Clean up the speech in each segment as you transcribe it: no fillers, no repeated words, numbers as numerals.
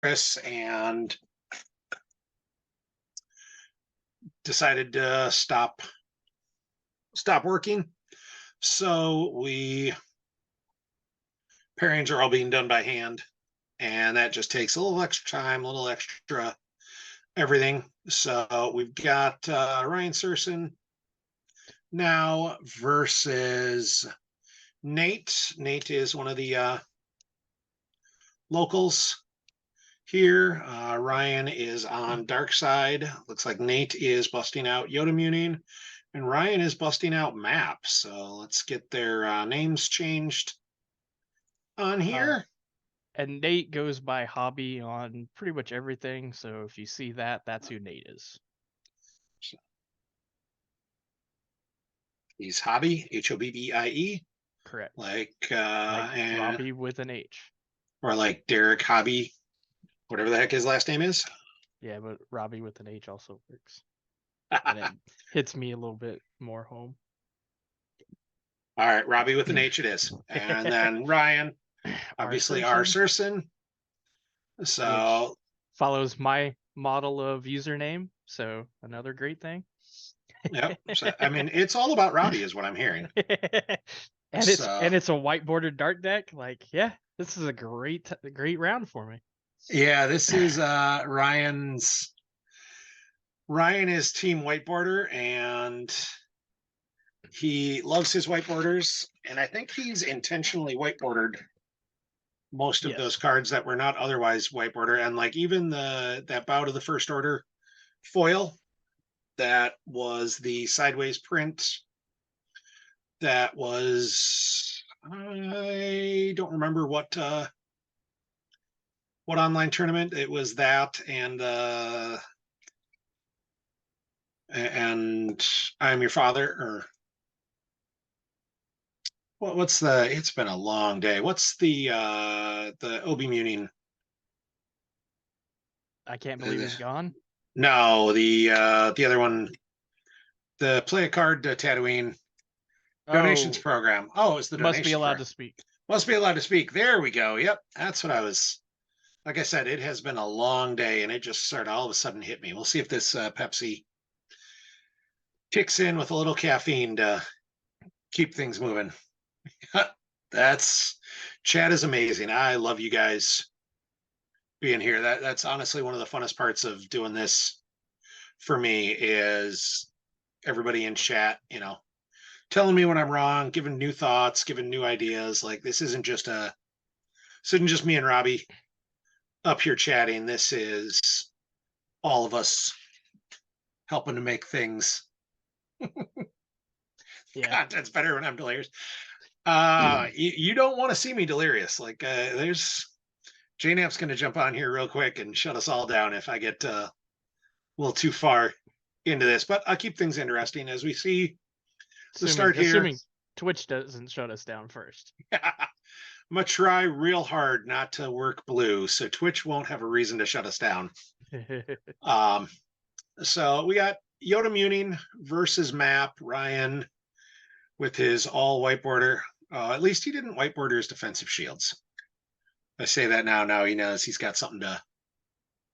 and decided to stop working. So pairings are all being done by hand, and that just takes a little extra time, a little extra everything. So we've got Ryan Sersen now versus Nate. Nate is one of the locals here. Ryan is on dark side. Looks like Nate is busting out Yoda Muning, and Ryan is busting out map. So let's get their names changed on here. And Nate goes by hobby on pretty much everything. So if you see that, that's who Nate is. He's Hobby, Hobbie, Correct. like Like Robbie with an H. or like Derek Hobby, whatever the heck his last name is. Yeah, but Robbie with an H also works. And it hits me a little bit more home. All right, Robbie with an H it is. And then Ryan, obviously R. Sersen. So follows my model of username. So another great thing. Yep. So, I mean, it's all about Robbie is what I'm hearing. And it's a white bordered dark deck. Like, yeah, this is a great round for me. Yeah, this is Ryan is team whiteboarder, and he loves his whiteboarders, and I think he's intentionally whiteboarded most of those cards that were not otherwise whiteboarder. And like even that bout of the first order foil, that was the sideways print. That was, I don't remember what online tournament it was, that and I'm Your Father, or what's it's been a long day. What's the Obi-Comm? I Can't Believe He's Gone. No, the other one, the play a card to Tatooine donations program. Oh, it's the Must Be Allowed to Speak. Must Be Allowed to Speak. There we go. Yep, that's what I was. Like I said, it has been a long day, and it just sort of all of a sudden hit me. We'll see if this Pepsi kicks in with a little caffeine to keep things moving. Chat is amazing. I love you guys being here. That's honestly one of the funnest parts of doing this for me, is everybody in chat, telling me when I'm wrong, giving new thoughts, giving new ideas. Like this isn't just me and Robbie up here chatting. This is all of us helping to make things. Content's better when I'm delirious. You don't want to see me delirious. Like there's JNAP's going to jump on here real quick and shut us all down if I get a little too far into this. But I'll keep things interesting as we see the start here. Assuming Twitch doesn't shut us down first. I'm going to try real hard not to work blue, so Twitch won't have a reason to shut us down. So we got Yoda Muning versus Map. Ryan with his all white border. At least he didn't white border his defensive shields. I say that now he knows he's got something to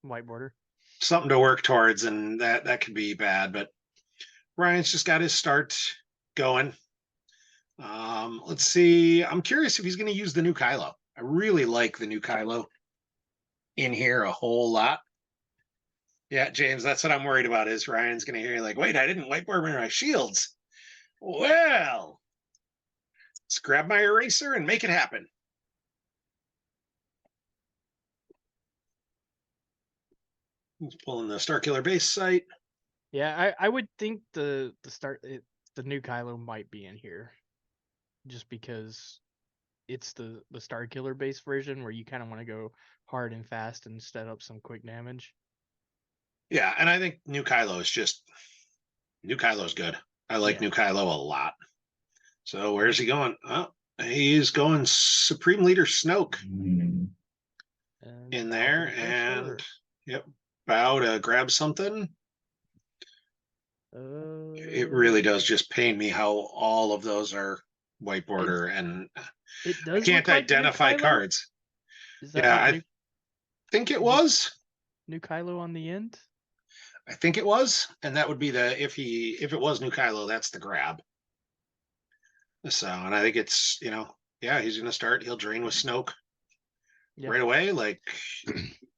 white border, something to work towards, and that could be bad. But Ryan's just got his start going. Let's see. I'm curious if he's going to use the new Kylo. I really like the new Kylo in here a whole lot. Yeah, James, that's what I'm worried about, is Ryan's going to hear like, wait, I didn't whiteboard my shields. Well, let's grab my eraser and make it happen. He's pulling the Starkiller base site. Yeah, I would think the new Kylo might be in here, just because it's the Starkiller base version where you kind of want to go hard and fast and set up some quick damage. Yeah, and I think new Kylo is good. I like new Kylo a lot. So where's he going? Oh, he's going Supreme Leader Snoke in there, and bow to grab something. It really does just pain me how all of those are white border, and it does. I can't identify cards. I think it Is it was. new Kylo on the end? I think it was, and that would be the if it was new Kylo, that's the grab. So, and I think it's yeah, he's gonna start. He'll drain with Snoke Yeah. right away. Like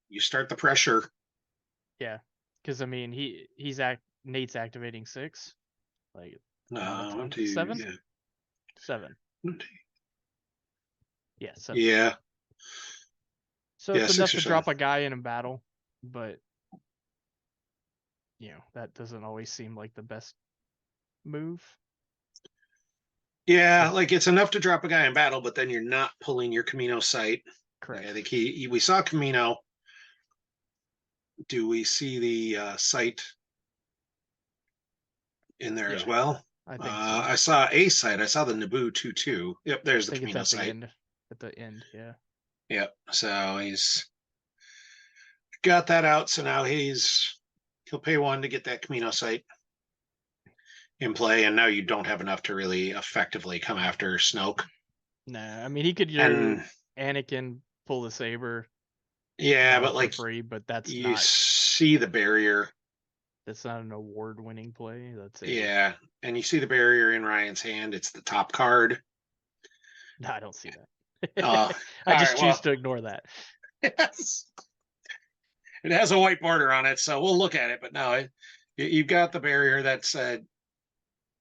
you start the pressure. Yeah. Because I mean Nate's activating 6. Like not a One, ton. two, 7? yeah, 7. one, two, Yeah, 7. yeah, So yeah, it's enough 6 or to 7. drop a guy in a battle, but that doesn't always seem like the best move. Yeah, But like it's enough to drop a guy in battle, but then you're not pulling your Camino sight. Like correct. I think we saw Camino. Do we see the sight in there as Yeah, well? I think so. I saw a sight. I saw the Naboo 2-2. Yep, I there's the think it's Camino at the sight. end. At the end, yeah. Yep. So he's got that out. So now he'll pay 1 to get that Camino sight in play, and now you don't have enough to really effectively come after Snoke. Nah, I mean he could do And Anakin pull the saber, yeah, but for like free, but that's you not see the barrier. an award-winning play. That's a Yeah, and you see the barrier in Ryan's hand. It's the top card. No, I don't see that. All I just right, choose well, to ignore that. yes. It has a white border on it, so we'll look at it. But no, you've got the barrier. That's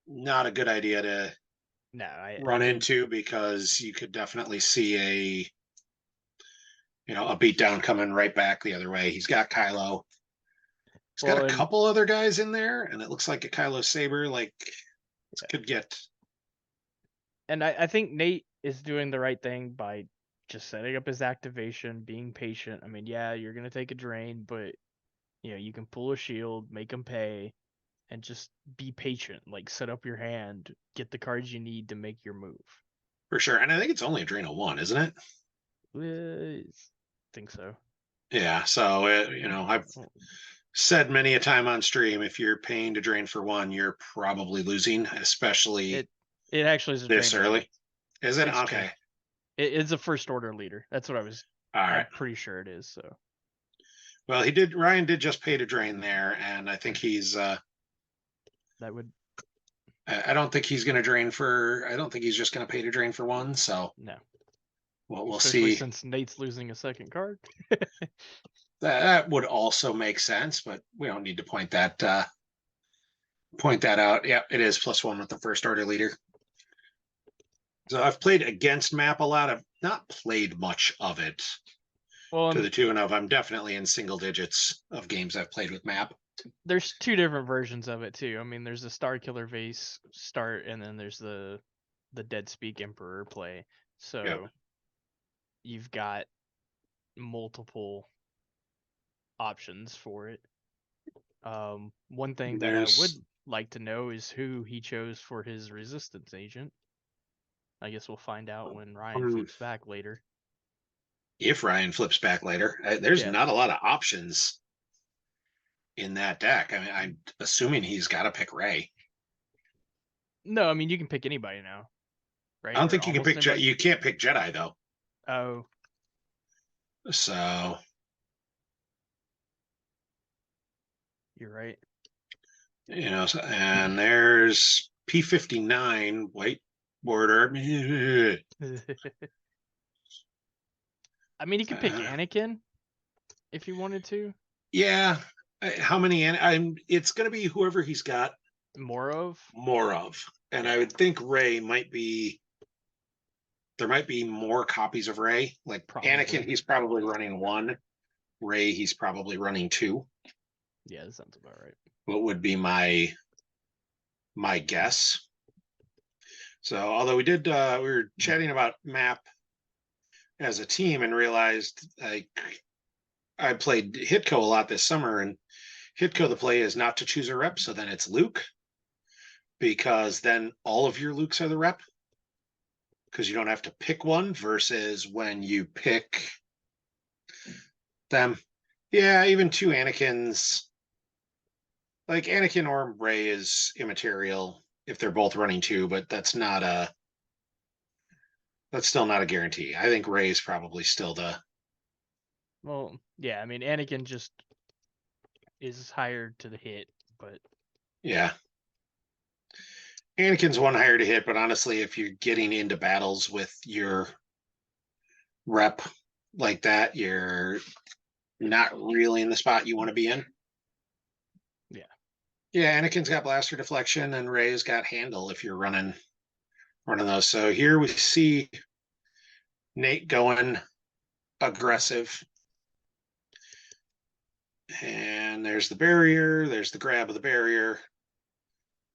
not a good idea to No, I run think into because you could definitely see a beatdown coming right back the other way. He's got Kylo. He's got well, a and couple other guys in there, and it looks like a Kylo saber. Like this yeah. could get And I think Nate is doing the right thing by just setting up his activation, being patient. I mean, yeah, you're gonna take a drain, but you can pull a shield, make him pay, and just be patient. Like set up your hand, get the cards you need to make your move. for sure. And I think it's only Adrenal 1, isn't it? Think so. Yeah. So I've Well, said many a time on stream, if you're paying to drain for 1, you're probably losing, especially it actually is a this drain leader. early. Is it? It's Okay. it's a first order leader. That's what All I'm right. pretty sure it is. So Well, Ryan did just pay to drain there, and I think he's that would I don't think he's gonna drain for I don't think he's just gonna pay to drain for 1, so no. we'll Especially see. since Nate's losing a second card. That would also make sense, but we don't need to point that out. Yeah, it is +1 with the first order leader. So I've played against map a lot. I've not played much of it Well, to the tune of I'm definitely in single digits of games I've played with map. there's 2 different versions of it too. I mean, there's the Star Killer Vase start, and then there's the Dead Speak Emperor play. So Yep. you've got multiple options for it. One thing that I would There's like to know is who he chose for his resistance agent. I guess we'll find out when Ryan flips back later. if Ryan flips back later, there's Yeah. not a lot of options in that deck. I mean, I'm assuming he's got to pick Ray. No, I mean you can pick anybody now, I right? don't Or think you can almost pick anybody. You can't pick Jedi though. Oh, So you're right. and there's P59 white border. I mean, you could pick Anakin if you wanted to. Yeah. How many? It's going to be whoever he's got More of. and Yeah. I would think Ray might be. There might be more copies of Ray. Like Probably. Anakin, he's probably running 1. Ray, he's probably running 2. Yeah, that sounds about right. What would be my guess? So, although we were chatting about map as a team and realized I played Hitco a lot this summer, and Hitco the play is not to choose a rep, so then it's Luke, because then all of your Lukes are the rep, because you don't have to pick one, versus when you pick them. Yeah, even 2 Anakins, like Anakin or Ray is immaterial if they're both running 2, but that's still not a guarantee. I think Ray is probably still the Well, yeah, I mean, Anakin just is hired to the hit, but Yeah. Anakin's one higher to hit, but honestly, if you're getting into battles with your rep like that, you're not really in the spot you want to be in. yeah. Yeah, Anakin's got blaster deflection and Rey's got handle if you're running those. So here we see Nate going aggressive. And there's the barrier, there's the grab of the barrier.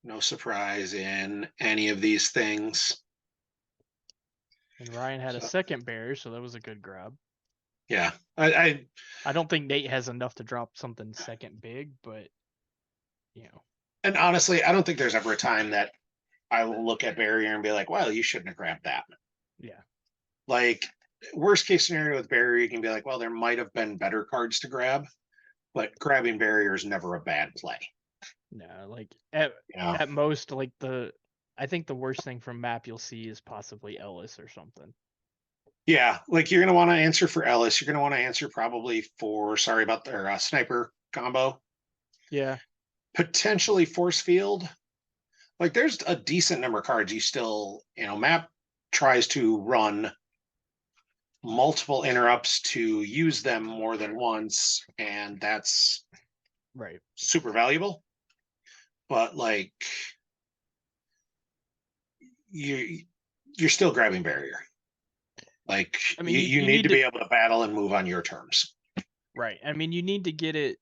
No surprise in any of these things. And Ryan had a So, second barrier, so that was a good grab. yeah, I I don't think Nate has enough to drop something second big, but you know, and honestly, I don't think there's ever a time that I will look at barrier and be like, well, you shouldn't have grabbed that. yeah, Like, worst case scenario with barrier, you can be like, well, there might have been better cards to grab, but grabbing barrier is never a bad play. no, like You know? at most, like I think the worst thing from map you'll see is possibly Ellis or something. Yeah, like you're gonna want to answer for Ellis. You're gonna want to answer probably for sorry about their sniper combo. Yeah, Potentially force field. Like there's a decent number of cards you still, map tries to run multiple interrupts to use them more than once, and that's right. super valuable. But like you you're still grabbing barrier. Like I mean, you you need need to to be able to battle and move on your terms. right. I mean, you need to get it.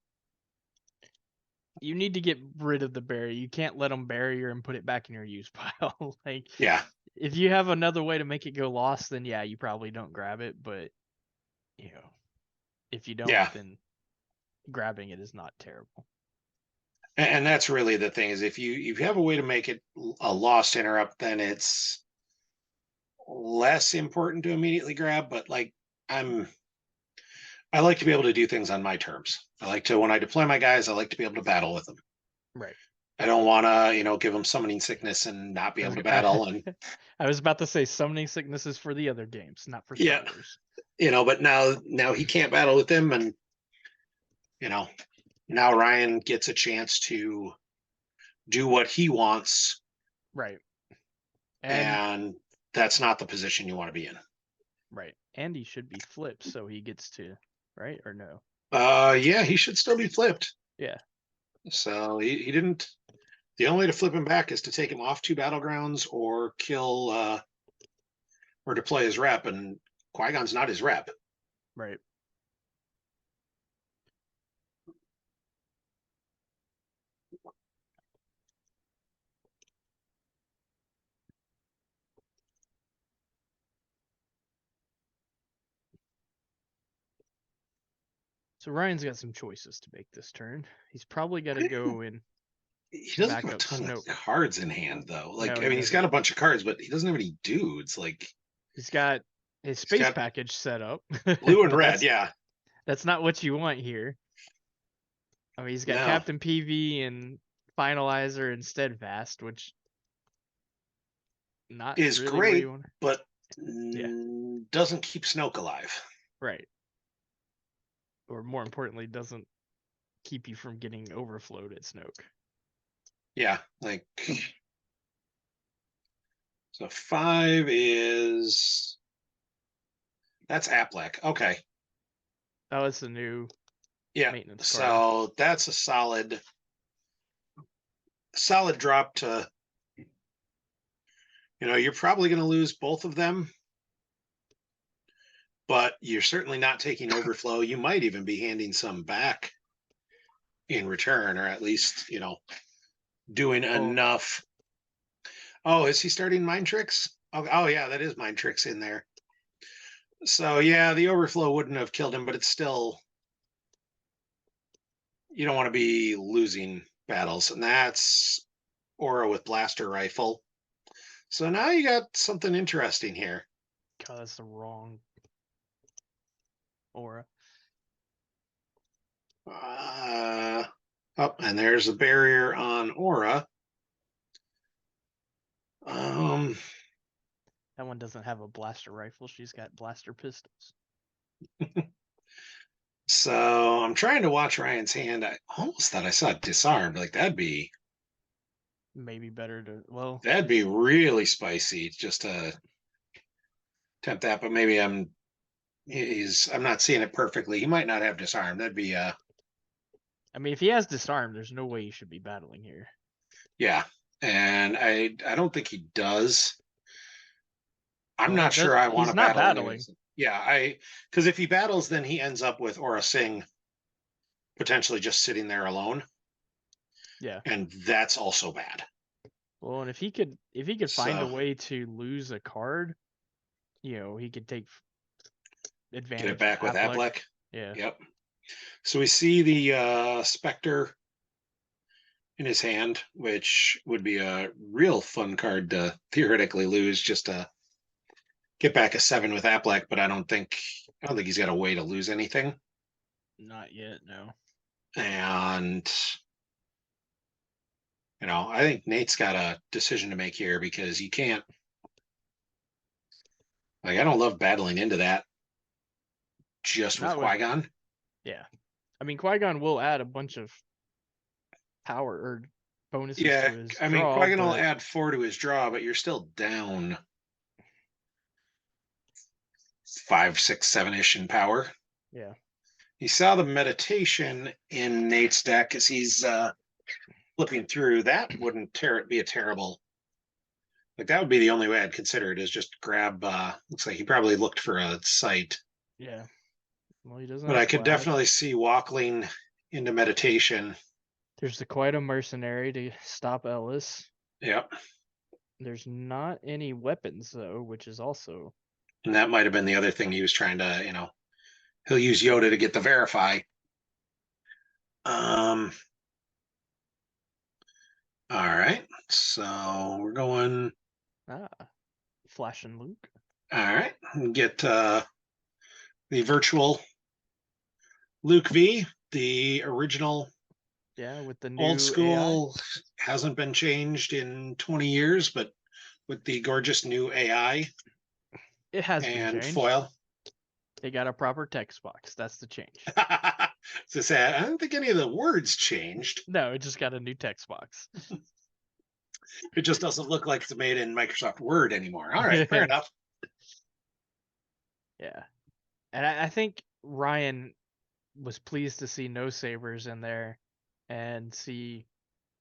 You need to get rid of the barrier. You can't let them barrier and put it back in your use pile. Like, Yeah, if you have another way to make it go lost, then yeah, you probably don't grab it. But you know, if you don't, yeah. then grabbing it is not terrible. And that's really the thing is if you have a way to make it a lost interrupt, then it's less important to immediately grab. But like I'm I like to be able to do things on my terms. I like to when I deploy my guys, I like to be able to battle with them. Right. I don't want to, give them summoning sickness and not be I able was to battle. And I was about to say summoning sicknesses for the other games, not for Star yeah, Wars. but now he can't battle with them, and you know now Ryan gets a chance to do what he wants, Right. And and that's not the position you want to be in. right. And he should be flipped so he gets to right or no. Yeah, he should still be flipped. Yeah. So he didn't. The only way to flip him back is to take him off two battlegrounds or kill or deploy his rep, and Qui-Gon's not his rep. Right. So Ryan's got some choices to make this turn. He's probably got to go in He doesn't have a backup ton of Snoke. cards in hand, though. Like, No, I he mean, he's got doesn't. a bunch of cards, but he doesn't have any dudes. Like, He's got his he's space got package set up, blue and but red. Yeah, that's not what you want here. I mean, he's got no, Captain PV and Finalizer and Steadfast, which not is really where you great, want. but Yeah, doesn't keep Snoke alive. right. Or more importantly, doesn't keep you from getting overflowed at Snoke. Yeah, like so 5 is that's Aplek. Okay, That was the new yeah, maintenance card. so that's a solid drop to. You're probably going to lose both of them, but you're certainly not taking overflow. You might even be handing some back in return, or at least, doing Oh, enough. Oh, is he starting mind tricks? Oh yeah, that is mind tricks in there. So yeah, the overflow wouldn't have killed him, but it's still you don't want to be losing battles, and that's Aura with blaster rifle. So now you got something interesting here. God, that's the wrong aura. Uh, and there's a barrier on Aura. Um, That one doesn't have a blaster rifle. She's got blaster pistols. So I'm trying to watch Ryan's hand. I almost thought I saw it disarmed. Like Maybe better to, well, that'd be really spicy just to attempt that. But maybe I'm not seeing it perfectly. He might not have disarmed. That'd be I mean, if he has disarm, there's no way you should be battling here. yeah. And I don't think he does. I'm Well, not sure I want he's to not battle battling. anyways. Yeah, because if he battles, then he ends up with Aura Singh potentially just sitting there alone, Yeah. and that's also bad. Well, and if he could find a So way to lose a card, he could take get it advantage of back with Aplek. Aplek. Yeah. Yep. So we see the Spectre in his hand, which would be a real fun card to theoretically lose just to get back a 7 with Aplek, but I don't think he's got a way to lose anything. Not yet, no. And I think Nate's got a decision to make here because you can't, like, I don't love battling into that just with Not with Qui-Gon. Yeah. I mean, Qui-Gon will add a bunch of power or bonuses Yeah, to his I mean, draw, Qui-Gon will but add 4 to his draw, but you're still down 5, 6, 7-ish in power. yeah. You saw the meditation in Nate's deck as he's flipping through. That wouldn't be a terrible. Like, that would be the only way I'd consider it, is just grab. Looks like he probably looked for a site, Yeah. Well, he doesn't but have I could Splash. definitely see Walkling into meditation. There's the quite a mercenary to stop Ellis. Yep, There's not any weapons though, which is also and that might have been the other thing he was trying to. He'll use Yoda to get the verify. Um. All right, so we're going. Flash and Luke. All right, get the virtual Luke V, the original Yeah, with the old new AI. school, hasn't been changed in 20 years, but with the gorgeous new AI It has been and changed. foil. They got a proper text box. That's the change. To say, I don't think any of the words changed. No, it just got a new text box. It just doesn't look like it's made in Microsoft Word anymore. All right, fair enough. Yeah. And I think Ryan was pleased to see no sabers in there and see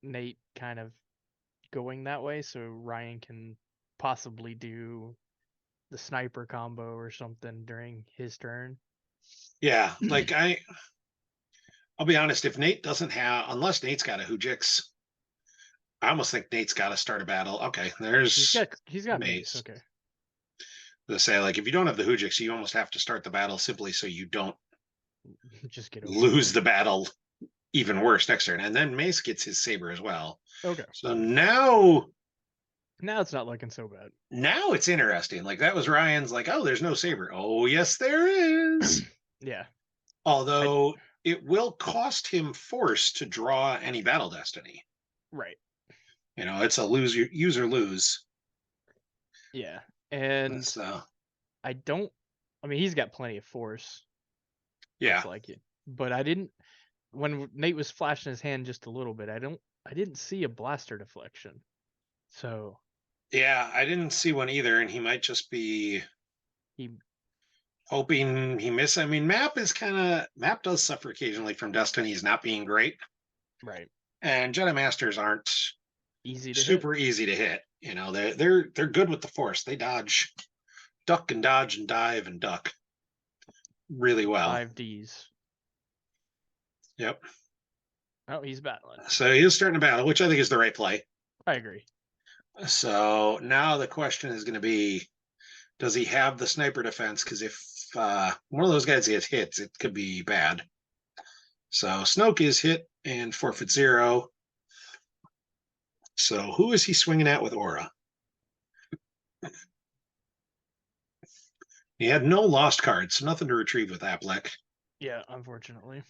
Nate kind of going that way, so Ryan can possibly do the sniper combo or something during his turn. Yeah, like I'll be honest, if Nate doesn't have, unless Nate's got a Hujix, I almost think Nate's got to start a battle. Okay, there's He's got mace. Mace. Okay. To say, like, if you don't have the Hujix, you almost have to start the battle simply so you don't Just get lose overwhelmed. the battle even worse next turn. And then Mace gets his saber as well. Okay. So now Now it's not looking so bad. it's interesting. Like, that was Ryan's, like, oh, there's no saber. Oh, yes, there is. Yeah. Although it will cost him force to draw any battle destiny. Right. It's a use or lose. Yeah. And So I mean, he's got plenty of force. yeah. Looks like it. But I didn't when Nate was flashing his hand just a little bit, I didn't see a blaster deflection. So Yeah, I didn't see one either, and he might just be he hoping he missed. I mean, Map does suffer occasionally from Destiny's not being great. right. And Jedi Masters aren't Easy to super hit. easy to hit. They're good with the Force. They duck and dodge and dive and duck really well. 5Ds. Yep. Oh, he's battling. So he is starting a battle, which I think is the right play. I agree. So now the question is going to be, does he have the sniper defense? Because if one of those guys gets hits, it could be bad. So Snoke is hit and forfeit 0. So who is he swinging at with Aura? He had no lost cards, so nothing to retrieve with Aplek, Yeah, unfortunately.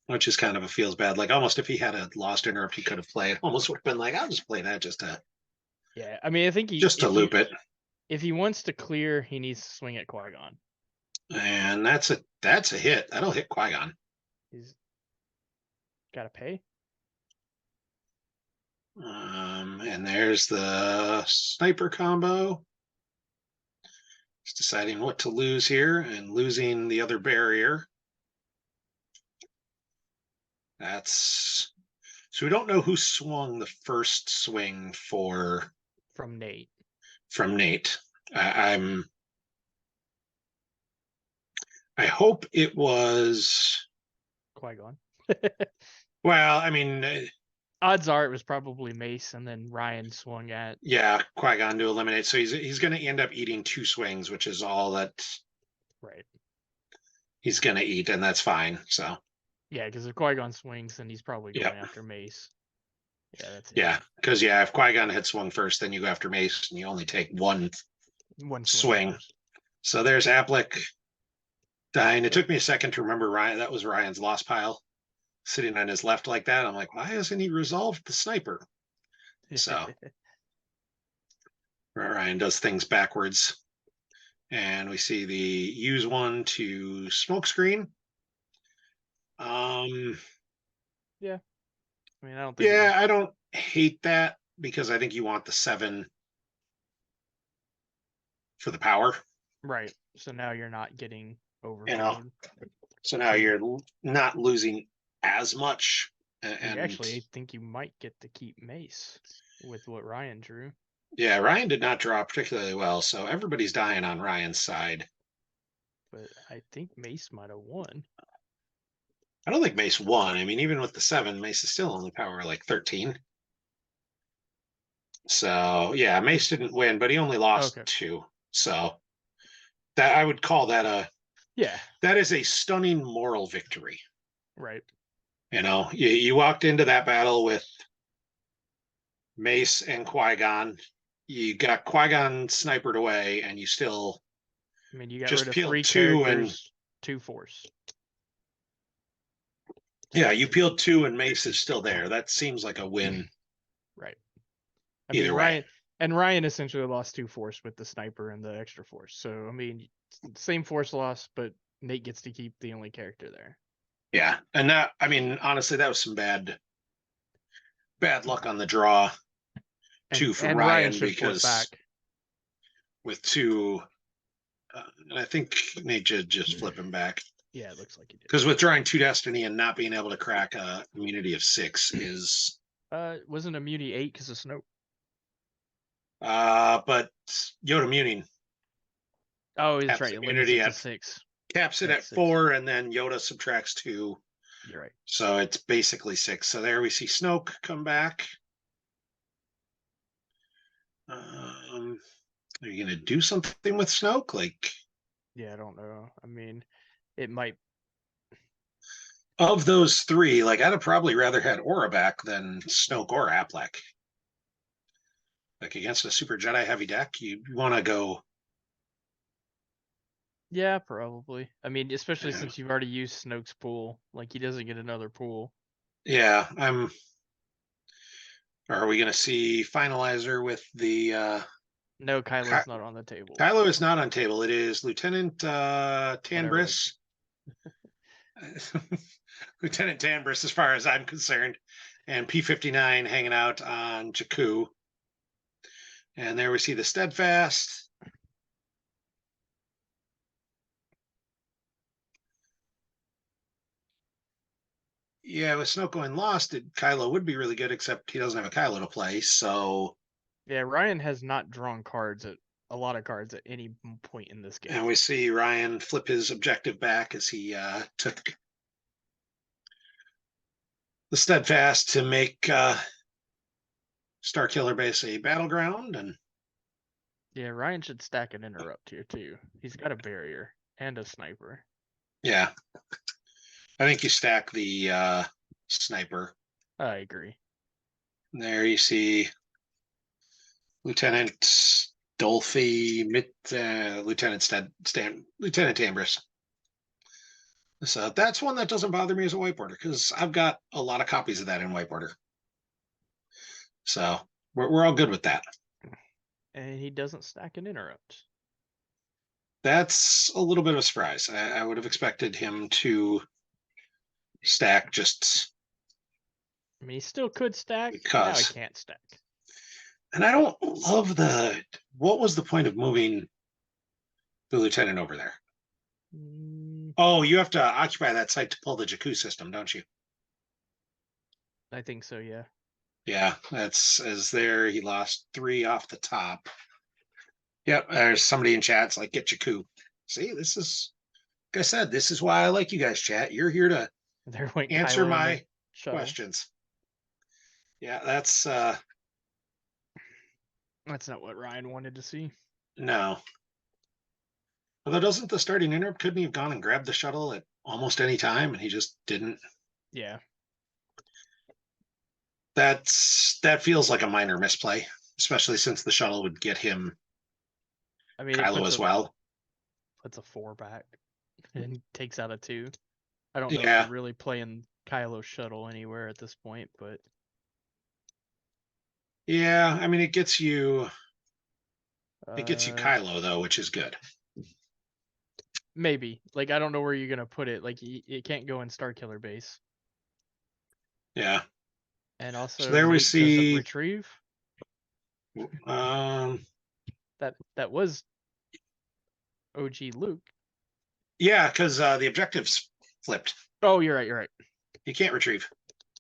which is kind of a feels bad. Like, almost if he had a lost interrupt, he could have played. Almost would have been like, I'll just play that just Yeah, I mean, I think to loop it. if he wants to clear, he needs to swing at Qui-Gon. And that's a hit. That'll hit Qui-Gon. He's got to pay. And there's the sniper combo. Just deciding what to lose here and losing the other barrier. That's so we don't know who swung the first swing From Nate. from Nate. I hope it was. Qui-Gon. Well, I mean, Odds are it was probably Mace, and then Ryan swung at. yeah, Qui-Gon to eliminate. So he's going to end up eating 2 swings, which is all that Right. he's going to eat, and that's fine. So Yeah, because if Qui-Gon swings, then he's probably going Yep. after Mace. Yeah, that's it. Yeah, because if Qui-Gon had swung first, then you go after Mace, and you only take one swing. First. So there's Applich dying. It took me a second to remember Ryan. That was Ryan's lost pile sitting on his left like that. I'm like, why hasn't he resolved the sniper? So Ryan does things backwards. And we see the use one to smoke screen. Yeah. I mean, I don't think. Yeah, I don't hate that because I think you want the 7 for the power. Right. So now you're not getting overpaid. You know, so now you're not losing as much. And actually, I think you might get to keep Mace with what Ryan drew. Yeah, Ryan did not draw particularly well, so everybody's dying on Ryan's side. But I think Mace might have won. I don't think Mace won. I mean, even with the 7, Mace is still only power like 13. So yeah, Mace didn't win, but he only lost 2. So that I would call that that is a stunning moral victory. Right. You know, you walked into that battle with Mace and Qui-Gon. You got Qui-Gon snipered away, and you still. I mean, you got just rid of peeled 3 2 characters, 2 force. Yeah, you peeled 2 and Mace is still there. That seems like a win. Right. I Either mean, way. Ryan essentially lost 2 force with the sniper and the extra force. So I mean, same force loss, but Nate gets to keep the only character there. Yeah, and that, I mean, honestly, that was some bad luck on the draw too for and Ryan because back. with 2, and I think Nate just flip him back. Yeah, it looks like he did. Because with drawing 2 Destiny and not being able to crack a immunity of 6 is wasn't immunity 8 because of Snoke. But Yoda muning. Oh, that's right. It limits it to 6. Caps it at 4, and then Yoda subtracts 2. You're right. So it's basically 6. So there we see Snoke come back. Are you going to do something with Snoke? Like, yeah, I don't know. I mean, it might. Of those 3, like, I'd have probably rather had Aura back than Snoke or Applich. Like, against a Super Jedi heavy deck, you want to go. Yeah, probably. I mean, especially since you've already used Snoke's pool. Like, he doesn't get another pool. Yeah, Are we going to see Finalizer with the. No, Kylo's not on the table. Kylo is not on table. It is Lieutenant Tanbris. Lieutenant Tanbris, as far as I'm concerned, and P-59 hanging out on Jakku. And there we see the Steadfast. Yeah, with Snoke going lost, Kylo would be really good, except he doesn't have a Kylo to play. So yeah, Ryan has not drawn a lot of cards at any point in this game. And we see Ryan flip his objective back as he took the Steadfast to make Starkiller Base a battleground. And yeah, Ryan should stack an interrupt here too. He's got a barrier and a sniper. Yeah, I think you stack the sniper. I agree. There you see Lieutenant Dolphy, Lieutenant Lieutenant Tambris. So that's one that doesn't bother me as a whiteboarder because I've got a lot of copies of that in whiteboarder. So we're all good with that. And he doesn't stack an interrupt. That's a little bit of a surprise. I would have expected him to stack just I mean, he still could stack. Now he because. can't stack. And I don't love the. What was the point of moving the lieutenant over there? Mm, Oh, you have to occupy that site to pull the Jakku system, don't you? I think so. Yeah. Yeah, that's as there. He lost 3 off the top. Yep, there's somebody in chat's like, get Jakku. See, this is, like I said, this is why I like you guys, chat. You're here to There went answer Kylo in the my shuttle. questions. Yeah, that's That's not what Ryan wanted to see. no. Although doesn't the starting interrupt couldn't he have gone and grabbed the shuttle at almost any time and he just didn't? Yeah. That feels like a minor misplay, especially since the shuttle would get him I mean, it Kylo as well. puts a 4 back and takes out a 2. I don't know if you're Yeah, really playing Kylo shuttle anywhere at this point, but yeah. I mean, it gets you uh, Kylo though, which is good. maybe. Like, I don't know where you're gonna put it. Like, it can't go in Starkiller base, Yeah. and So also there we Luke doesn't see. retrieve. Um, That was OG Luke. yeah, because the objectives flipped. Oh, you're right. You're right. You can't retrieve.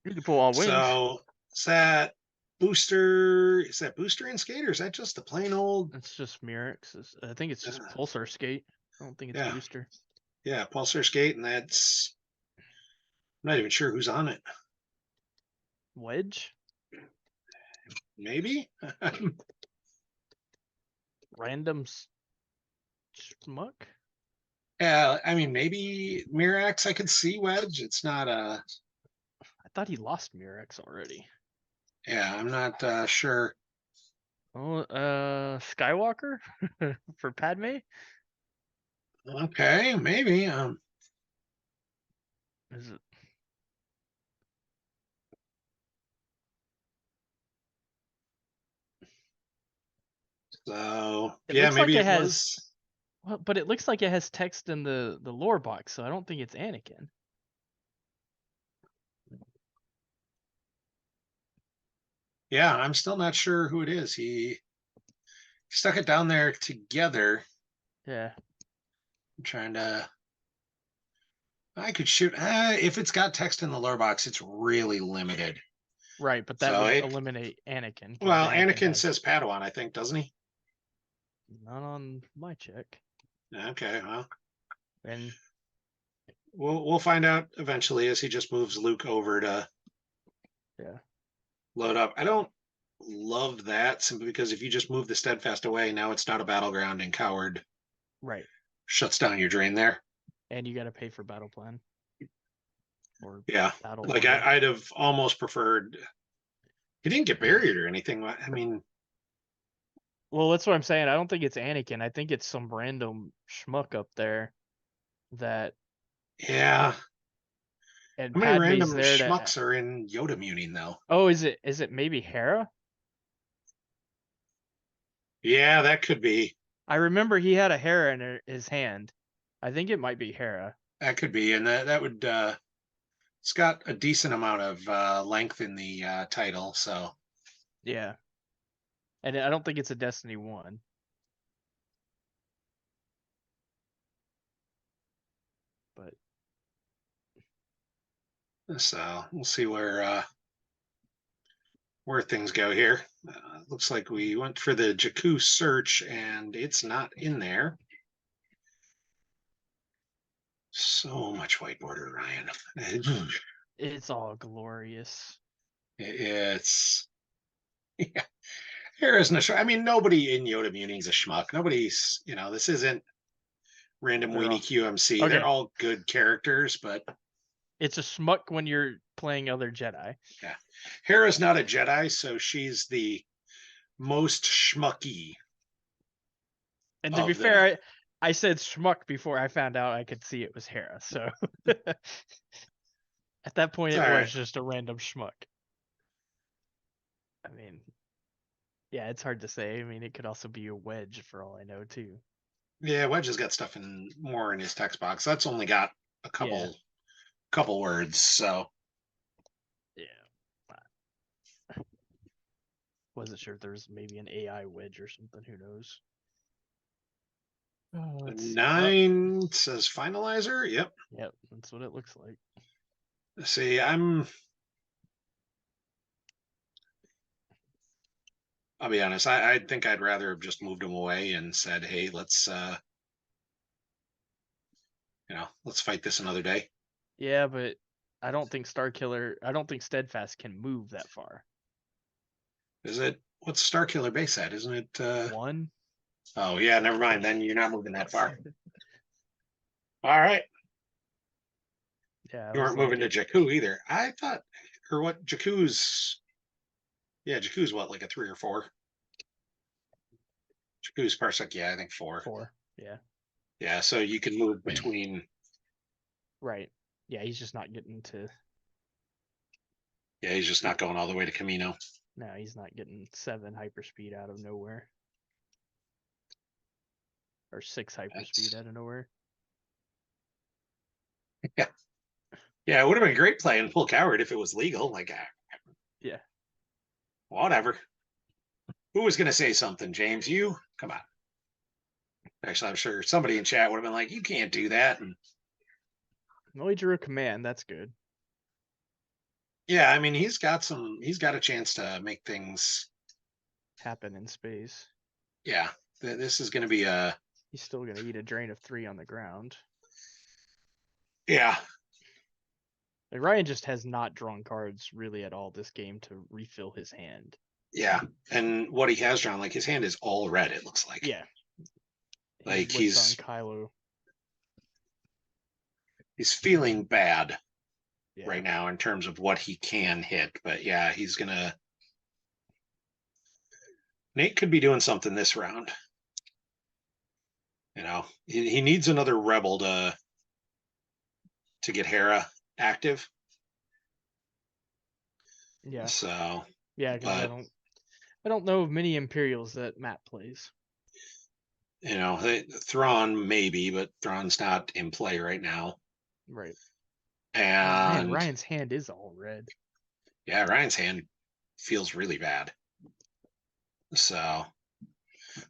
You can pull all wings. So is that booster? Is that booster in skate, or is that just the plain old? It's just Mirrex. I think it's just Pulsar Skate. I don't think it's Yeah, booster. yeah, pulsar skate, and that's. I'm not even sure who's on it. Wedge. Maybe. Random schmuck. Yeah, I mean, maybe Mirax. I could see Wedge. It's not a. I thought he lost Mirrex already. Yeah, I'm not sure. Oh, Skywalker for Padme. Okay, maybe. Is it? So It yeah, looks like maybe it it has. was. Well, but it looks like it has text in the lore box, so I don't think it's Anakin. Yeah, I'm still not sure who it is. He stuck it down there together. Yeah. I'm trying to. I could shoot. If it's got text in the lore box, it's really limited. Right, but that So would it. eliminate Anakin because Well, Anakin Anakin has says Padawan, I think, doesn't he? not on my check. Okay, well, And we'll find out eventually as he just moves Luke over to yeah, load up. I don't love that simply because if you just move the steadfast away, now it's not a battleground and coward right. shuts down your drain there. And you got to pay for battle plan or Yeah, battle like order. I'd have almost preferred. He didn't get buried or anything. I mean, Well, that's what I'm saying. I don't think it's Anakin. I think it's some random schmuck up there that yeah. and How many Padme's random there to. schmucks are in Yoda muting though? Oh, is it maybe Hera? Yeah, that could be. I remember he had a Hera in his hand. I think it might be Hera. That could be, and that would. It's got a decent amount of length in the title, so Yeah. And I don't think it's a Destiny 1. But we'll see where things go here. Looks like we went for the Jakku search, and it's not in there. So much white border, Ryan. it's all glorious. It's yeah. Here isn't a show. I mean, nobody in Yoda Muning's a schmuck. Nobody's, this isn't random They're weenie all QMC. They're okay. all good characters, but It's a schmuck when you're playing other Jedi. yeah. Hera's not a Jedi, so she's the most schmucky And to be of the. fair, I said schmuck before I found out I could see it was Hera. So at that point, It's it all was right. just a random schmuck. I mean, yeah, it's hard to say. I mean, it could also be a wedge for all I know, too. Yeah, Wedge has got stuff in more in his text box. That's only got a Yeah. couple words. So Yeah. Wasn't sure if there was maybe an AI wedge or something. Who knows? Oh, let's see. Oh, 9 says finalizer. Yep. yep. That's what it looks like. See, I'll be honest. I think I'd rather have just moved him away and said, "Hey, let's fight this another day." Yeah, but I don't think I don't think Steadfast can move that far. Is it what's Starkiller base at? Isn't it? One. Oh yeah, never mind. Then you're not moving that far. All right, Yeah, I you was weren't like moving to it. Jakku either. I thought, or what? Jakku's what, like a 3 or 4? Jakku's parsec, yeah, I think 4. 4. Yeah. Yeah, so you can move between. Right. Yeah, he's just not getting to. Yeah, he's just not going all the way to Camino. No, he's not getting 7 hyperspeed out of nowhere. Or 6 hyperspeed out of nowhere. Yeah, yeah, it would have been great playing full coward if it was legal. Like, Yeah. whatever. Who was going to say something, James? You? Come on. Actually, I'm sure somebody in chat would have been like, "You can't do that." And Well, he drew a command. That's good. yeah, I mean, he's got a chance to make things. Happen in space. Yeah, this is going to be a. He's still going to eat a drain of 3 on the ground. Yeah, Like, Ryan just has not drawn cards really at all this game to refill his hand. yeah, and what he has drawn, like his hand is all red. It looks like. Yeah. He Like whiffs on Kylo. he's feeling bad Yeah. right now in terms of what he can hit. But yeah, he's gonna. Nate could be doing something this round. He needs another rebel to get Hera active. Yeah. So, Yeah, because but I don't know of many Imperials that Matt plays. Thrawn maybe, but Thrawn's not in play right now. Right. Oh man, And Ryan's hand is all red. yeah, Ryan's hand feels really bad. So,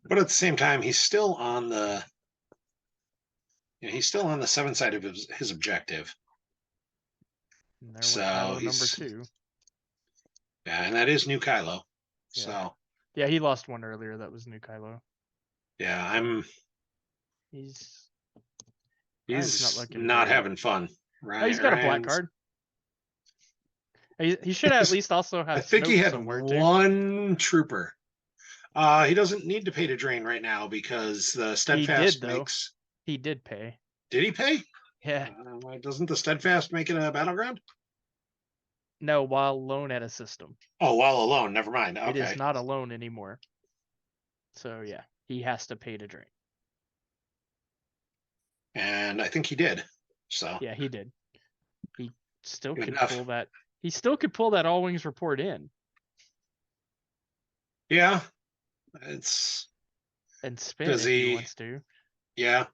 but at the same time, he's still on the 7 side of his objective. And there went So Kylo number 2. yeah, and that is new Kylo. Yeah. So Yeah, he lost one earlier. That was new Kylo. yeah, He's Ryan's not he's looking not great. having fun. Oh, he's got a black Ryan's. card. He should at least also I have think he Snoke had somewhere too. one trooper. He doesn't need to pay to drain right now because the He did steadfast though. makes. He did pay. Did he pay? Yeah. Doesn't the steadfast make it a battleground? No, while alone at a system. Oh, while alone. Never mind. It is Okay. not alone anymore. So yeah, he has to pay to drain. And I think he did. So Yeah, he did. He still good could enough. pull that. He still could pull that all wings report in Yeah, it's and spin does if he he? wants to. Yeah,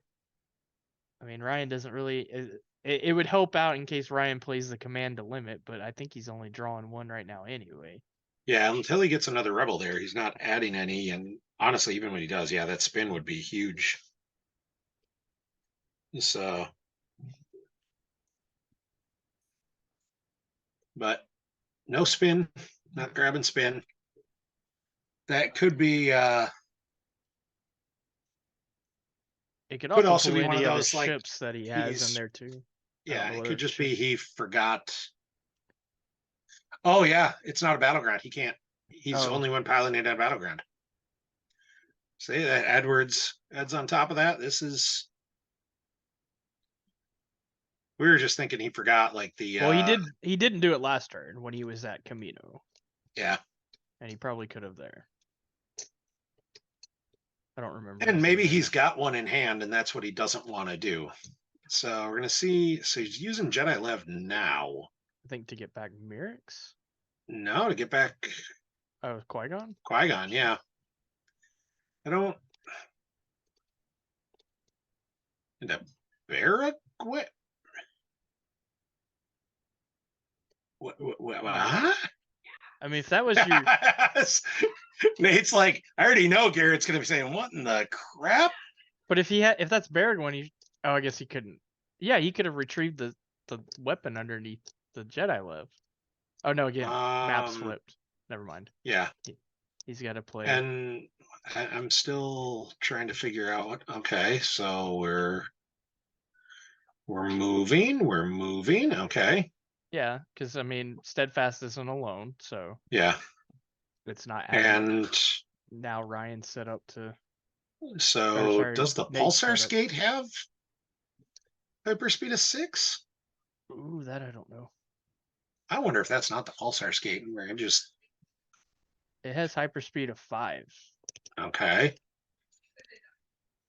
I mean, Ryan doesn't really. It would help out in case Ryan plays the command to limit, but I think he's only drawing 1 right now anyway. yeah. Until he gets another rebel there, he's not adding any. And honestly, even when he does, yeah, that spin would be huge. So, but no spin, not grabbing spin. That could be. It could Could also also pull be one of any other those like ships that he has in he's. there too. I don't Yeah, know it what could other just be ships. he forgot. Oh yeah, it's not a battleground. He can't. He's Oh, only one piloting at a battleground. See that Edwards adds on top of that. This is. We were just thinking he forgot like the. well, he didn't do it last turn when he was at Camino, Yeah, and he probably could have there. I don't remember. and This maybe again. he's got one in hand, and that's what he doesn't want to do. So we're gonna see. So he's using Jedi Lev now. I think to get back Merrick's. No, to get back Oh, Qui-Gon. Qui-Gon. Yeah, I don't. And a Barraquet. What? I mean, if that was your, Nate's like, I already know Garrett's gonna be saying, "What in the crap?" but if that's Baragwan, I guess he couldn't. Yeah, he could have retrieved the weapon underneath the Jedi Lev. Oh no, again, maps flipped. Never mind. Yeah, He's got to play. and I'm still trying to figure out what. Okay, so we're moving. We're moving. Okay. Yeah, because I mean, Steadfast isn't alone, so Yeah, it's not adding. and Now Ryan's set up to. so does the Nate's Pulsar set up. skate have hyperspeed of 6? Ooh, that I don't know. I wonder if that's not the Pulsar skate. We're gonna just It has hyperspeed of 5, okay.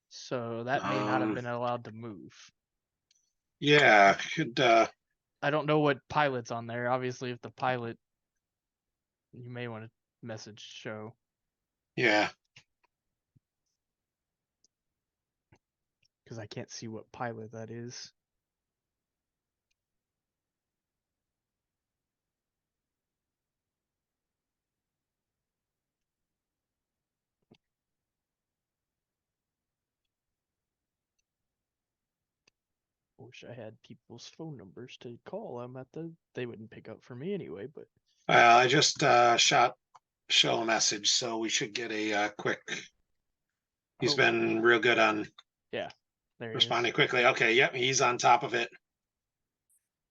so that may not have been allowed to move. Yeah, could I don't know what pilot's on there. Obviously, if the pilot, you may want to message show. yeah. Because I can't see what pilot that is. Wish I had people's phone numbers to call. They wouldn't pick up for me anyway, but I just shot show a message, so we should get a quick. He's been real good on yeah, there he responding is. quickly. Okay, yep, he's on top of it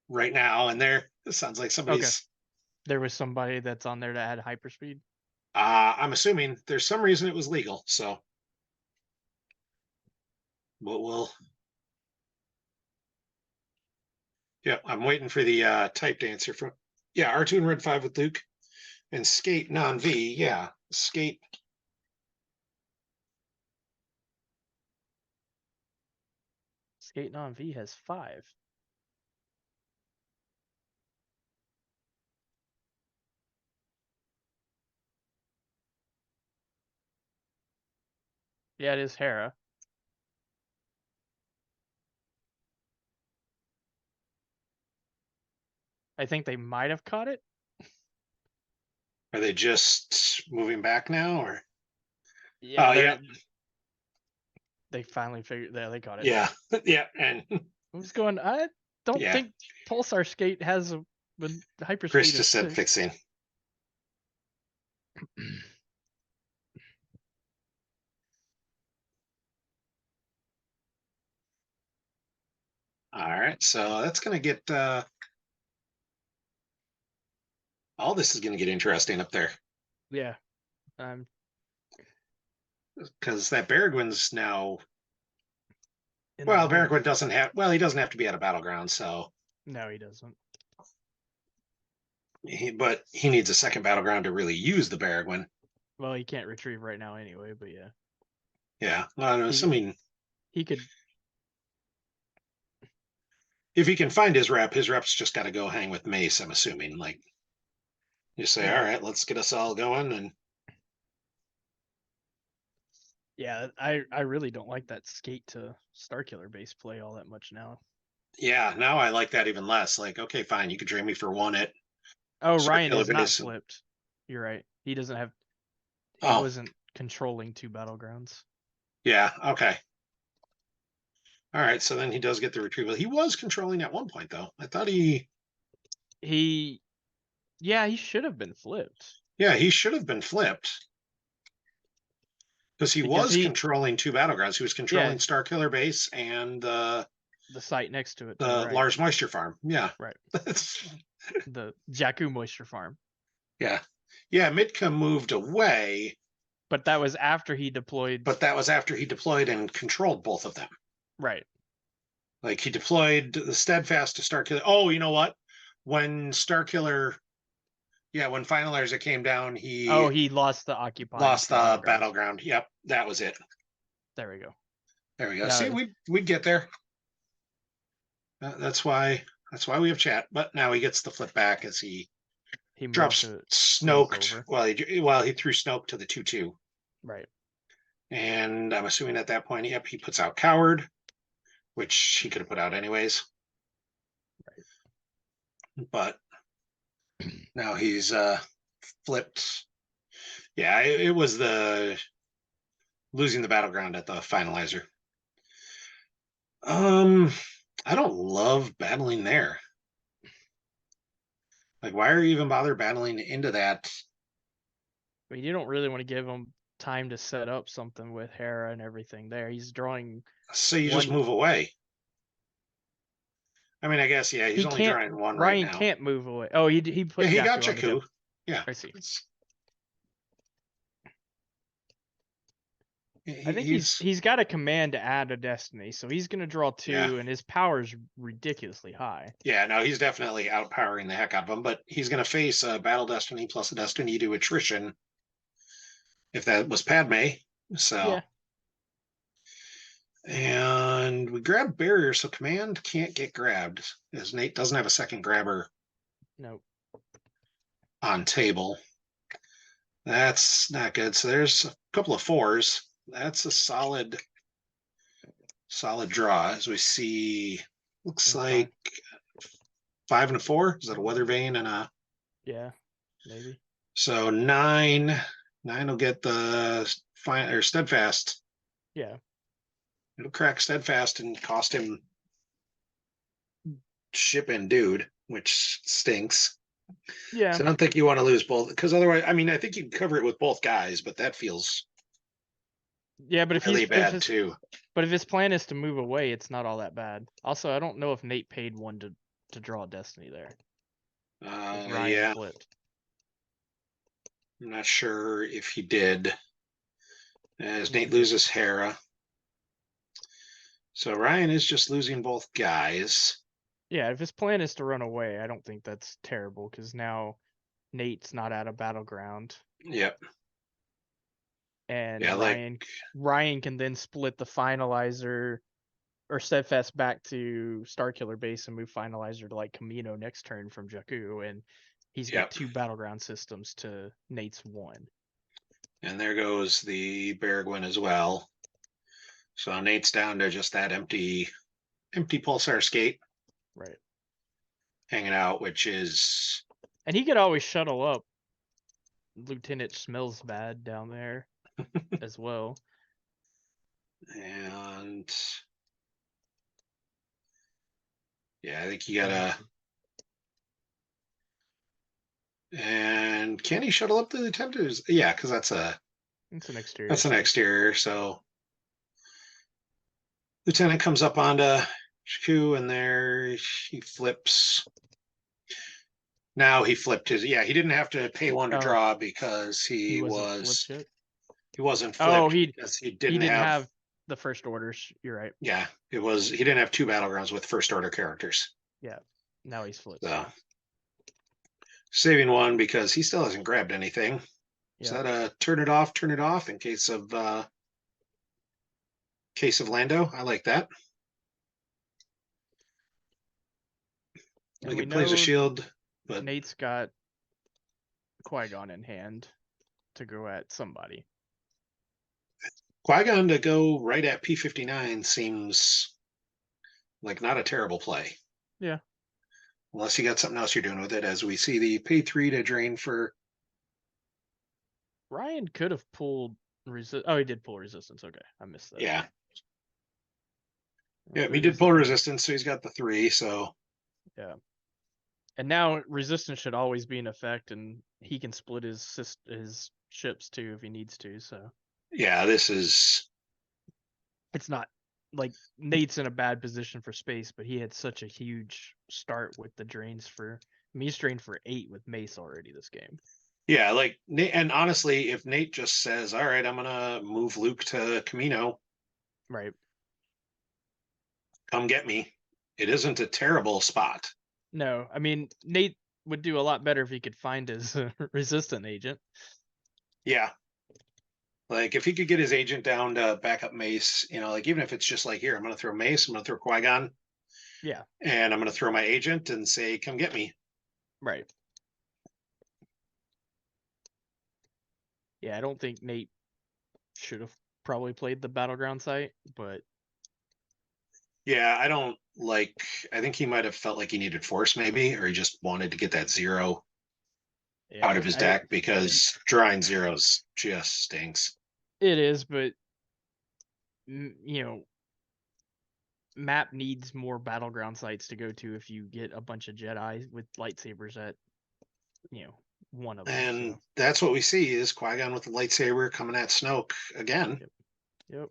right now, and there it sounds like somebody's. Okay. There was somebody that's on there to add hyperspeed. I'm assuming there's some reason it was legal, so we'll. Yeah, I'm waiting for the typed answer from. Yeah, R2 and Red 5 with Luke, and Skate non V. Yeah, Skate. Skating on V has 5. Yeah, it is Hera. I think they might have caught it. Are they just moving back now, or? Yeah, Yeah. They finally figured. Yeah, they caught it. Yeah, yeah, and I was going. I don't think Pulsar Skate has a hyperspeed Chris of just said 6. fixing. All right, so that's gonna get all this is gonna get interesting up there. Yeah. Because that Baragwin's now. In Well, the Baragwin doesn't have. Well, he doesn't have to be at a battleground, so. No, he doesn't. But he needs a second battleground to really use the Baragwin. Well, he can't retrieve right now anyway, but yeah. Yeah, well, I'm assuming he could. If he can find his rep's just got to go hang with Mace. I'm assuming, like, you say, all right, let's get us all going, and yeah, I really don't like that skate to Starkiller base play all that much now. Yeah, now I like that even less. Like, okay, fine, you could drain me for 1 at. Oh, Ryan is not flipped. You're right. He doesn't have. He wasn't controlling 2 battlegrounds. Yeah. Okay. All right. So then he does get the retrieval. He was controlling at one point, though. I thought he. Yeah, he should have been flipped. Yeah, he should have been flipped. Because he was controlling 2 battlegrounds. He was controlling Starkiller base and the site next to it. The Lars Moisture Farm. Yeah. Right. The Jakku Moisture Farm. Yeah. Yeah, Midcom moved away. But that was after he deployed. But that was after he deployed and controlled both of them. Right. Like he deployed the Steadfast to Starkiller. Oh, you know what? When Starkiller, when Finalizer came down, he lost the occupied. Lost the battleground. Yep, that was it. There we go. There we go. See, we'd get there. That's why we have chat. But now he gets the flip back as he drops Snoked. Well, he threw Snoke to the 2/2. Right. And I'm assuming at that point, he puts out Coward. which he could have put out anyways. But now he's flipped. Yeah, it was the losing the battleground at the finalizer. I don't love battling there. Like, why are you even bother battling into that? I mean, you don't really want to give him time to set up something with Hera and everything there. He's drawing So you just one. move away. I mean, I guess yeah, he's He only can't. drawing one right Ryan now. can't move away. Oh, he Yeah, put he got Jakku on the tip. Jakku. Yeah, I see. I think he's he's got a command to add a destiny, so he's gonna draw yeah, 2, and his power's ridiculously high. yeah. No, he's definitely outpowering the heck out of him. But he's going to face a battle destiny plus a destiny to attrition if that was Padme. So Yeah. and we grab barrier, so command can't get grabbed as Nate doesn't have a second grabber No. on table. That's not good. So there's a couple of 4s. That's a solid draw as we see. Looks That's like fine. 5 and a 4. Is that a weather vane and a Yeah. Maybe. so 9? 9 will get the fine or steadfast. Yeah. It'll crack steadfast and cost him shipping dude, which stinks. Yeah. So I don't think you want to lose both because otherwise, I mean, I think you can cover it with both guys, but that feels Yeah, but really bad too. if his plan is to move away, it's not all that bad. Also, I don't know if Nate paid 1 to draw a destiny there. If Ryan Yeah, flipped. I'm not sure if he did. As Nate loses Hera. So Ryan is just losing both guys. Yeah, if his plan is to run away, I don't think that's terrible because now Nate's not at a battleground, Yep. and Yeah, like Ryan can then split the finalizer or steadfast back to Starkiller base and move finalizer to like Camino next turn from Jakku, and he's got yep. 2 battleground systems to Nate's 1. And there goes the Baragwin as well. So Nate's down to just that empty pulsar skate Right. hanging out, which is And he could always shuttle up Lieutenant Smells Bad down there as well. and yeah, I think you gotta. And can he shuttle up the lieutenant? Yeah, because that's It's an exterior. an Skate. exterior. So lieutenant comes up onto Jakku, and there he flips. Now he flipped his. Yeah, he didn't have to pay 1 to draw because he wasn't flipped yet. he wasn't flipped. Oh, because he didn't have the first orders. You're right. Yeah, he didn't have 2 battlegrounds with first order characters. Yeah. Now he's flipped. So saving 1 because he still hasn't grabbed anything. Is Yeah. that a turn it off in case of Lando? I like that. And Like we it plays a know shield, but Nate's got Qui-Gon in hand to go at somebody. Qui-Gon to go right at P-59 seems like not a terrible play. Yeah. Unless you got something else you're doing with it, as we see the pay 3 to drain for. Ryan could have pulled resist. Oh, he did pull resistance. Okay, I missed that. Yeah. Yeah, he did pull resistance, so he's got the 3. So yeah. And now resistance should always be in effect, and he can split his ships too if he needs to. So yeah, this is. It's not like Nate's in a bad position for space, but he had such a huge start with the drains for. I mean, he's drained for 8 with Mace already this game. Yeah, like Nate, and honestly, if Nate just says, "All right, I'm gonna move Luke to Camino, right? Come get me," it isn't a terrible spot. No, I mean Nate would do a lot better if he could find his resistant agent. Yeah, like if he could get his agent down to back up Mace, like even if it's just like here, I'm gonna throw Mace, I'm gonna throw Qui-Gon, yeah, and I'm gonna throw my agent and say, "Come get me." Right. Yeah, I don't think Nate should have probably played the battleground site, but Yeah, I think he might have felt like he needed force maybe, or he just wanted to get that zero out of Yeah, his deck because drawing zeros just stinks. it is, but map needs more battleground sites to go to if you get a bunch of Jedi with lightsabers at you know one of them. And So that's what we see is Qui-Gon with the lightsaber coming at Snoke again. yep, yep.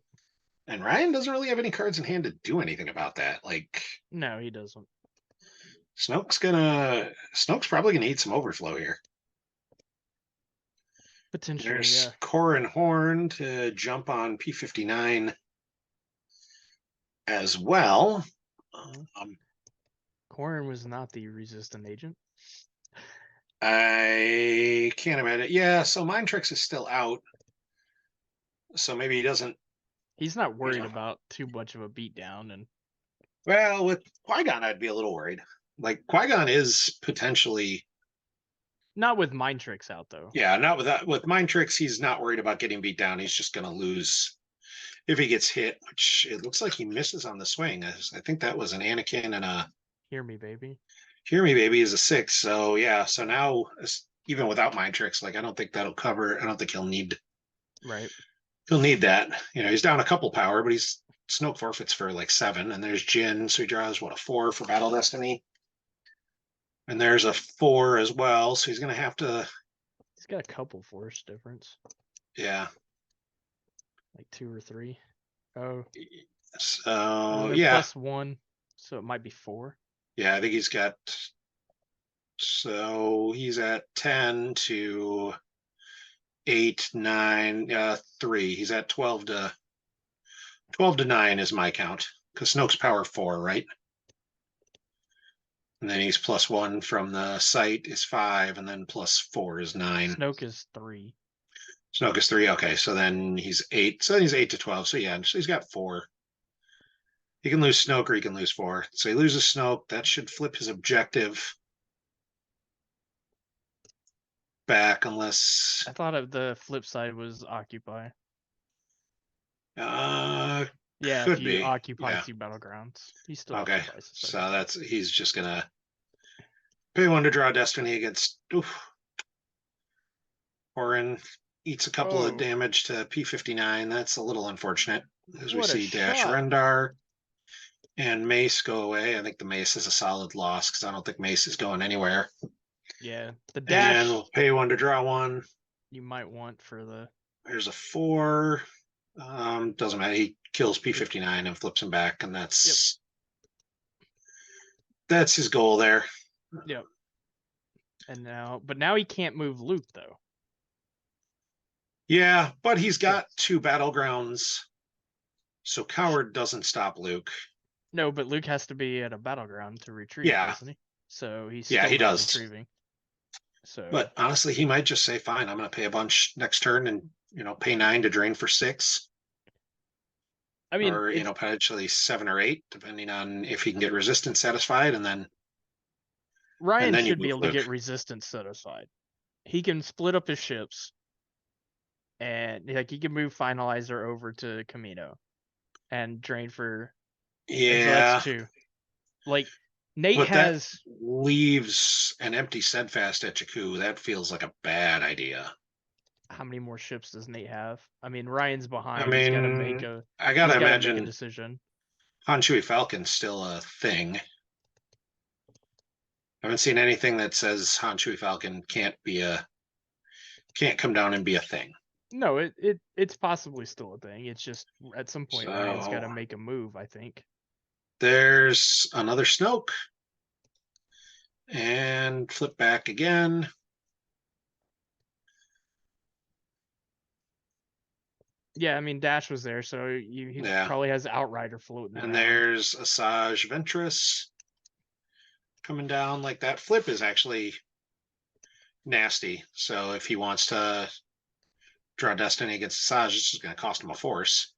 And Ryan doesn't really have any cards in hand to do anything about that. Like No, he doesn't. Snoke's probably gonna eat some overflow here. Potentially, There's yeah. Corin Horn to jump on P59 as well. Um, Corrin was not the resistant agent. I can't imagine. Yeah, so Mind Tricks is still out, so maybe he doesn't. He's not You worried know, about too much of a beatdown, and well, with Qui-Gon, I'd be a little worried. Like Qui-Gon is potentially, not with mind tricks out though. yeah, not with that. With Mind Tricks, he's not worried about getting beat down. He's just going to lose if he gets hit, which it looks like he misses on the swing. I think that was an Anakin and a Hear me, baby. Hear Me Baby is a 6. So yeah, so now even without Mind Tricks, like I don't think that'll cover. I don't think Right. he'll need that. He's down a couple power, but he's Snoke forfeits for like 7, and there's Jin, so he draws what, a 4 for Battle Destiny, and there's a 4 as well, so he's gonna have to, He's got a couple force difference, yeah. like 2 or 3. Oh, So they're yeah, +1, so it might be 4. yeah, I think he's got. So he's at 10 to 8, 9, 3. He's at 12 to 9 is my count because Snoke's power 4, right? And then he's +1 from the site is 5, and then +4 is 9. Snoke is 3. Snoke is 3. Okay, so then he's 8. So he's 8 to 12. So yeah, so he's got 4. He can lose Snoke or he can lose 4. So he loses Snoke. That should flip his objective back unless I thought of the flip side was occupy. uh Yeah, if could you be. occupy Yeah. 2 battlegrounds, he still Okay. occupies the So second one. he's just gonna pay 1 to draw Destiny against Orin, eats a couple of Oh, damage to P59. That's a little unfortunate as we what a see Dash shot! Rendar and Mace go away. I think the Mace is a solid loss because I don't think Mace is going anywhere. Yeah, the And dash we'll pay 1 to draw 1. you might want for the There's a 4. Doesn't matter. He kills P59 and flips him back, and yep, that's his goal there. yep. But now he can't move Luke though. Yeah, but he's So got 2 battlegrounds, so Coward doesn't stop Luke. no, but Luke has to be at a battleground to retrieve, Yeah, doesn't he? So he's yeah, still he not does. retrieving. So But honestly, he might just say, "Fine, I'm going to pay a bunch next turn, and pay 9 to drain for 6, I mean, or it's potentially 7 or 8, depending on if he can get resistance satisfied, and Ryan then you should be move able to Luke." get resistance satisfied. He can split up his ships, and like he can move Finalizer over to Camino and drain for, and so that's Yeah, 2. Like Nate but that has leaves an empty Steadfast at Jakku. That feels like a bad idea. how many more ships does Nate have? I mean, Ryan's I behind. mean, I gotta He's got to make a imagine decision. Han Chewie Falcon's still a thing. I haven't seen anything that says Han Chewie Falcon can't come down and be a thing. No, it's possibly still a thing. It's just at some point Ryan's got to So make a move, I think. there's another Snoke. And flip back again. Yeah, I mean Dash was there, so he Yeah. probably has Outrider floating And around. there's Asajj Ventress coming down. Like that flip is actually nasty. So if he wants to draw Destiny against Asajj, it's just going to cost him a force.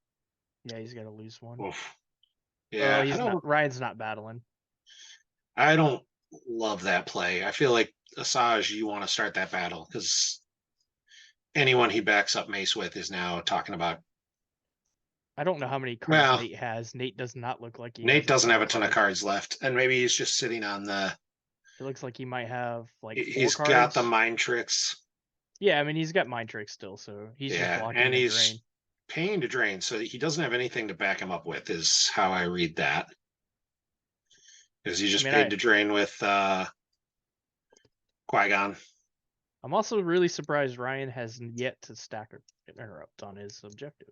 Yeah, he's got to lose one. Oof. Oh, Yeah, he's not. Ryan's not battling. I don't love that play. I feel like Asajj, you want to start that battle because anyone he backs up Mace with is now talking about I don't know how many cards Well, Nate has. Nate does not look like he Nate has doesn't have a ton ton of cards left, and maybe he's just sitting on the. It looks like he might have like 4 He's got the cards. mind tricks. Yeah, I mean he's got mind tricks still, so he's just Yeah, blocking and the he's drain. paying to drain, so he doesn't have anything to back him up with. Is how I read that. Because he I just mean paid to drain with Qui-Gon. I'm also really surprised Ryan has yet to stack an interrupt on his objective,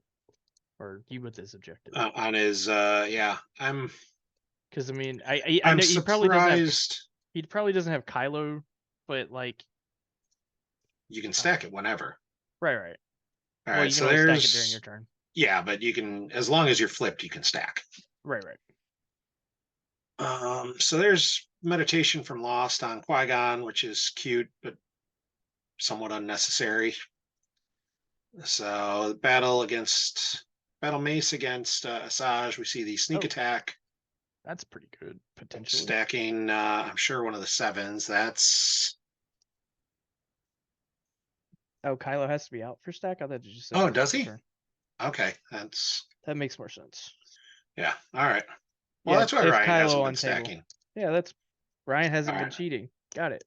or he with his objective. On his yeah. Because I mean, I I'm know surprised. he probably doesn't have Kylo, but like You can stack it whenever. right. All Well, right, you can so only stack it during your there's turn. yeah, but you can as long as you're flipped, you can stack. Right. So there's meditation from Lost on Qui-Gon, which is cute but somewhat unnecessary. So battle mace against Asajj. We see the sneak Oh. attack. That's pretty good potentially. Stacking, I'm sure one of the 7s. That's Oh, Kylo has to be out for stack. I thought you just said oh, start does your he? turn. Okay, that's That makes more sense. yeah. All right. Well, Yeah, that's why if Ryan hasn't Kylo been on table. stacking. Yeah, that's Ryan All hasn't been right, cheating. Got it.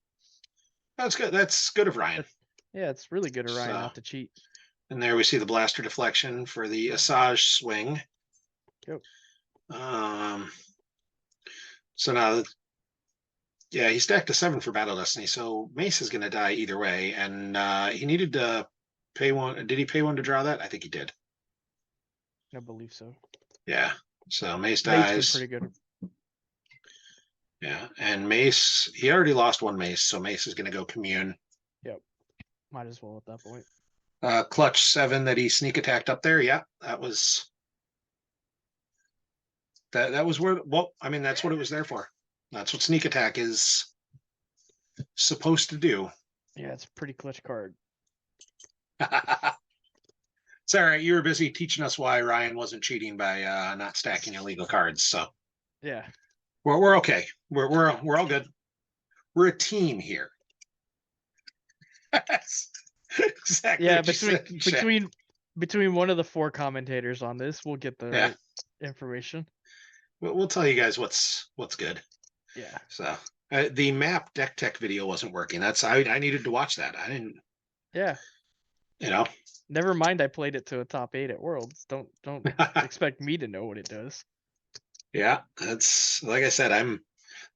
that's good. That's good of Ryan. Yeah, it's really good of Ryan So, not to cheat. and there we see the blaster deflection for the Asajj swing. Yep. Um, so now, yeah, he stacked a 7 for Battle Destiny, so Mace is going to die either way, and he needed to pay one. Did he pay one to draw that? I think he did. I believe so. Yeah. So Mace Nate's been dies. pretty good. Yeah, and Mace, he already lost one Mace, so Mace is going to go commune. Yep. Might as well at that point. Clutch 7 that he sneak attacked up there. Yeah, that was that was where. Well, I mean, that's what it was there for. That's what sneak attack is supposed to do. Yeah, it's a pretty clutch card. It's all right. You were busy teaching us why Ryan wasn't cheating by not stacking illegal cards. So Yeah. we're okay. We're all good. We're a team here. Exactly. Yeah, What you said, between one of the 4 commentators on this, we'll get the yeah. right information. We'll tell you guys what's good. Yeah. So the map deck tech video wasn't working. I needed to watch that. I didn't. Yeah. You know. Never mind, I played it to a top 8 at Worlds. Don't expect me to know what it does. Yeah, that's like I said.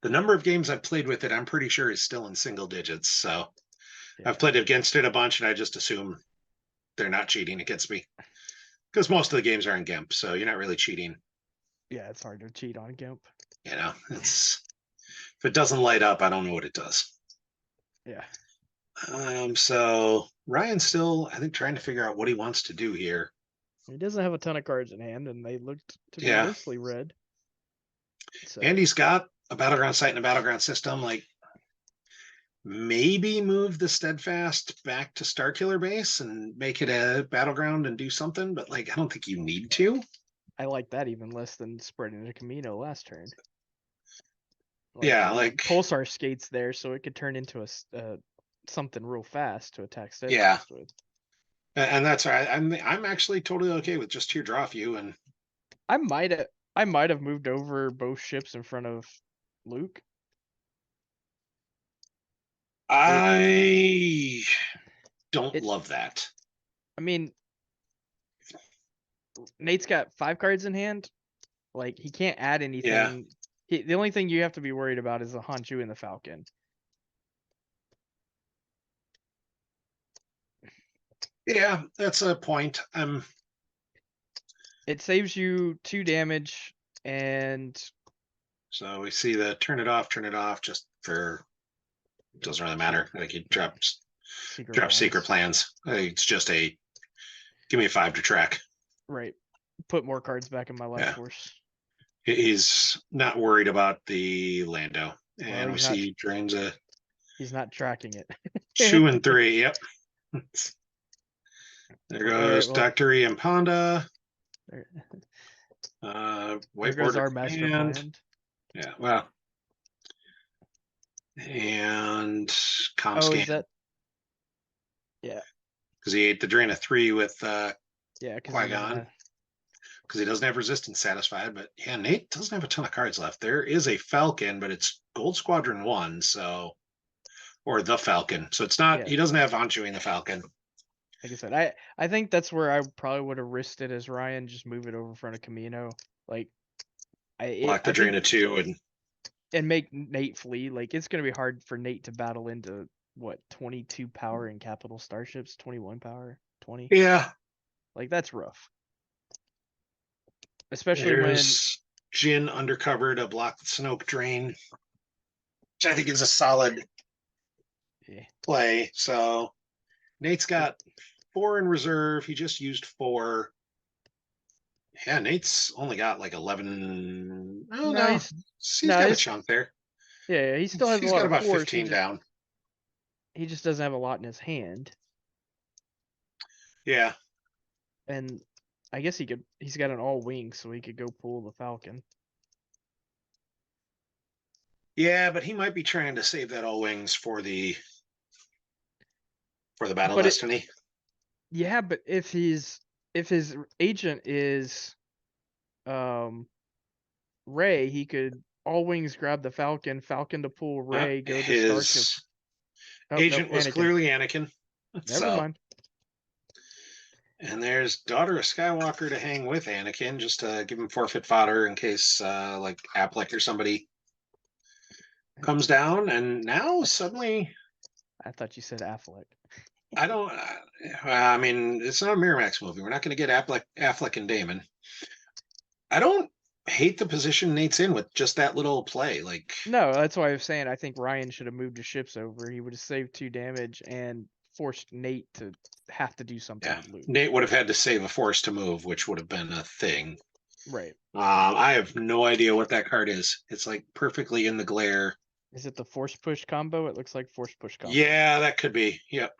The number of games I've played with it. I'm pretty sure is still in single digits. So Yeah. I've played against it a bunch, and I just assume they're not cheating against me because most of the games are in GIMP, so you're not really cheating. Yeah, it's hard to cheat on GIMP. You know, it's if it doesn't light up, I don't know what it does. Yeah. So Ryan's still, I think, trying to figure out what he wants to do here. He doesn't have a ton of cards in hand, and they looked to be Yeah. mostly red. So And he's got a battleground site and a battleground system. Like maybe move the Steadfast back to Starkiller base and make it a battleground and do something, but like I don't think you need to. I like that even less than spreading a Camino last turn. Yeah, I mean, like Pulsar skates there, so it could turn into a something real fast to attack yeah, Steadfast with. and that's right. I'm actually totally okay with just teardrop you, and I might have moved over both ships in front of Luke. I don't love that. I mean, Nate's got 5 cards in hand. Like he can't add anything. Yeah. The only thing you have to be worried about is the Hanchu and the Falcon. Yeah, that's a point. It saves you 2 damage, and so we see the turn it off just for doesn't really matter. Like he drops secret plans. It's just a give me a 5 to track. Right. Put more cards back in my life force. He's not worried about the Lando. And Well, we see drains a he's not tracking it. 2 and 3. Yep. There goes Dr. E and Ponda. There goes our master plan. Yeah, well. And Comscan. Is that? Yeah. Because he ate the drain of 3 with yeah, Qui-Gon. because he doesn't have resistance satisfied. But yeah, Nate doesn't have a ton of cards left. There is a Falcon, but it's Gold Squadron 1, so or the Falcon. So it's not. Yeah, He doesn't have Anshuing the Falcon. like I said, I think that's where I probably would have risked it as Ryan, just move it over in front of Camino. Like Block the I drain think of 2, and make Nate flee. Like it's gonna be hard for Nate to battle into what 22 power in capital starships, 21 power, 20. yeah. Like that's rough, especially when There's Jin undercover to block the Snoke drain, which I think is a solid yeah, play. So Nate's got 4 in reserve. He just used 4. Yeah, Nate's only got like 11. Oh no, no, he's got a he's chunk there. yeah, he still has a He's lot got of about force. 15 down. He just doesn't have a lot in his hand. Yeah, And I guess he's got an all wing, so he could go pull the Falcon. yeah, but he might be trying to save that all wings for the Battle But Destiny. yeah, but if his agent is Ray, he could all wings grab the Falcon, Falcon to pull Ray, go to Starkiller. His Oh no, agent was Anakin. clearly Anakin. Never mind. And there's Daughter of Skywalker to hang with Anakin, just to give him forfeit fodder in case like Affleck or somebody comes down. And now suddenly, I thought you said Affleck. I don't. I mean, it's not a Miramax movie. We're not going to get Affleck and Damon. I don't hate the position Nate's in with just that little play. Like, No, that's why I was saying I think Ryan should have moved his ships over. He would have saved 2 damage and forced Nate to have to do something yeah, with Luke. Nate would have had to save a force to move, which would have been a thing. Right. I have no idea what that card is. It's like perfectly in the glare. Is it the force push combo? It looks like force push combo. Yeah, that could be. Yep.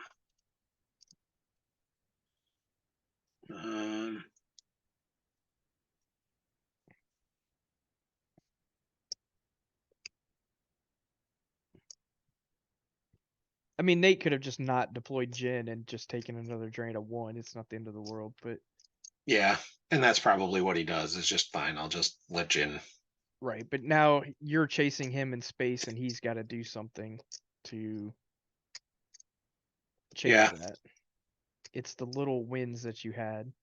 I mean, Nate could have just not deployed Jin and just taken another drain of 1. It's not the end of the world, but Yeah, and that's probably what he does. Is just fine. I'll just let Jin. right. But now you're chasing him in space, and he's got to do something to change Yeah. that. It's the little wins that you had.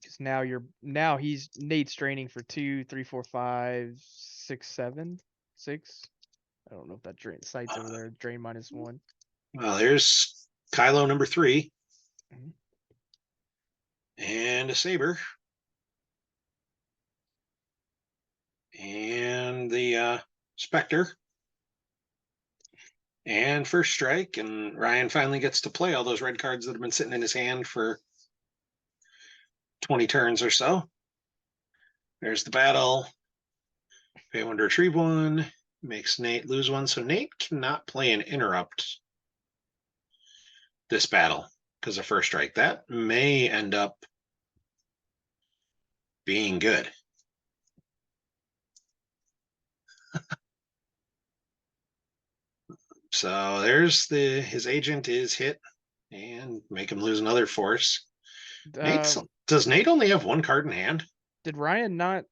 Because now he's Nate's draining for 2, 3, 4, 5, 6, 7, 6. I don't know if that drain site's over there. Drain -1. Well, there's Kylo number 3. Mhm. And a saber. And the Spectre. And first strike. And Ryan finally gets to play all those red cards that have been sitting in his hand for 20 turns or so. There's the battle. Pay 1 to retrieve 1. Makes Nate lose 1. So Nate cannot play an interrupt this battle because of first strike. That may end up being good. So there's his agent is hit and make him lose another force. Does Nate only have 1 card in hand? Did Ryan not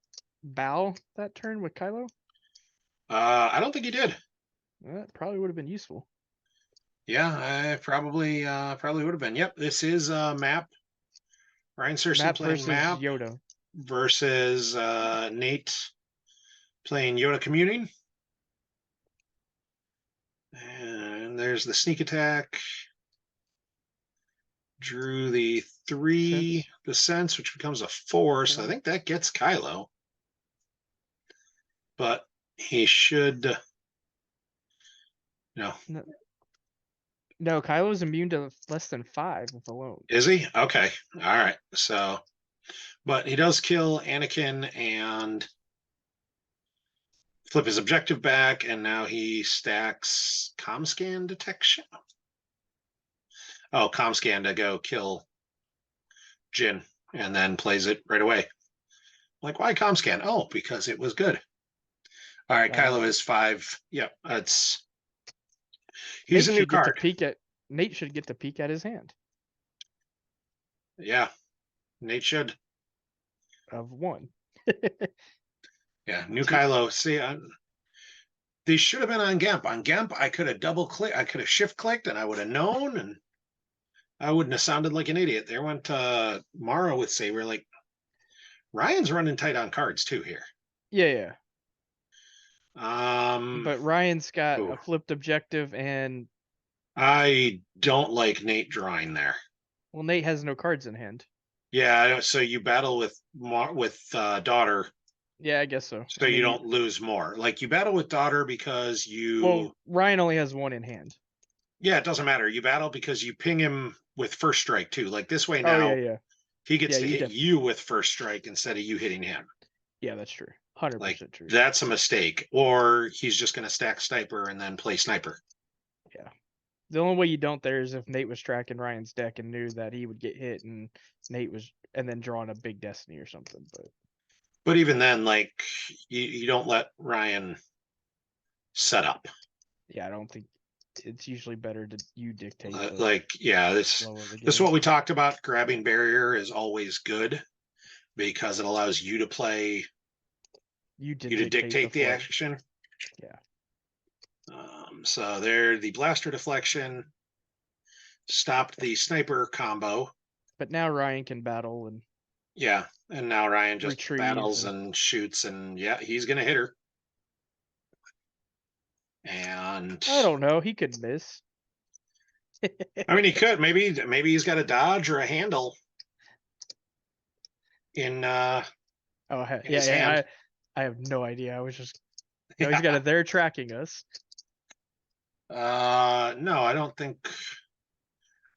bow that turn with Kylo? I don't think he did. That probably would have been useful. Yeah, I probably would have been. Yep, this is map. Ryan Sersen Map playing versus map Yoda versus Nate playing Yoda communing. And there's the sneak attack. Drew the 3, the sense, which becomes a 4. So I think that gets Kylo. But he should. No. No, Kylo's immune to less than 5 with alone. Is he? Okay. All right. So, but he does kill Anakin and flip his objective back, and now he stacks Comscan detection. Oh, Comscan to go kill Jin, and then plays it right away. Like, why Comscan? Oh, because it was good. All right, Kylo is 5. Yep, he's a new card. Nate should get to peek at his hand. Yeah. Nate should. of 1. Yeah, new Two. Kylo. See, these should have been on Gemp. On Gemp, I could have double clicked, I could have shift clicked, and I would have known, and I wouldn't have sounded like an idiot. There went Mara with Saber. Like Ryan's running tight on cards too here. Yeah. Um, But Ryan's got ooh, a flipped objective, and I don't like Nate drawing there. well, Nate has no cards in hand. Yeah, so you battle with daughter, Yeah, I guess so. so I you mean, don't lose more. Like you battle with daughter because well, you, Ryan only has 1 in hand. yeah, it doesn't matter. You battle because you ping him with first strike too. Like this way Oh now, yeah. he Yeah, gets to you hit def. you with first strike instead of you hitting him. Yeah, that's true. Like 100% true. that's a mistake. Or he's just going to stack sniper and then play sniper. Yeah. The only way you don't there is if Nate was tracking Ryan's deck and knew that he would get hit, and Nate was, and then drawing a big destiny or something. But even then, like you don't let Ryan set up. Yeah, I don't think it's usually better to you dictate the Like yeah, flow of the this is game. what we talked about. Grabbing barrier is always good because it allows you to play You you to dictate the flow. action. Yeah. So there, the blaster deflection stopped the sniper combo. But now Ryan can battle and Yeah, and now Ryan just retrieve, battles and and shoots, and yeah, he's gonna hit her. And I don't know, he could miss. I mean, he could maybe he's got a dodge or a handle in Oh in his yeah, hand. I have no idea. I was just no, he's got Yeah. it there tracking us. No, I don't think.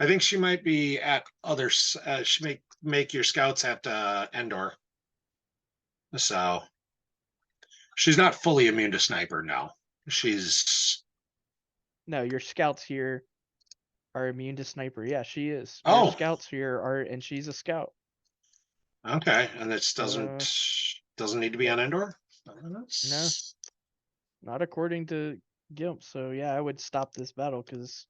I think she might be at other. She make your scouts at Endor. So she's not fully immune to sniper. No, she's. No, your scouts here are immune to sniper. Yeah, she is. Your Oh, scouts here are, and she's a scout. okay, and this Uh, doesn't need to be on Endor. no, not according to Gimp. So yeah, I would stop this battle because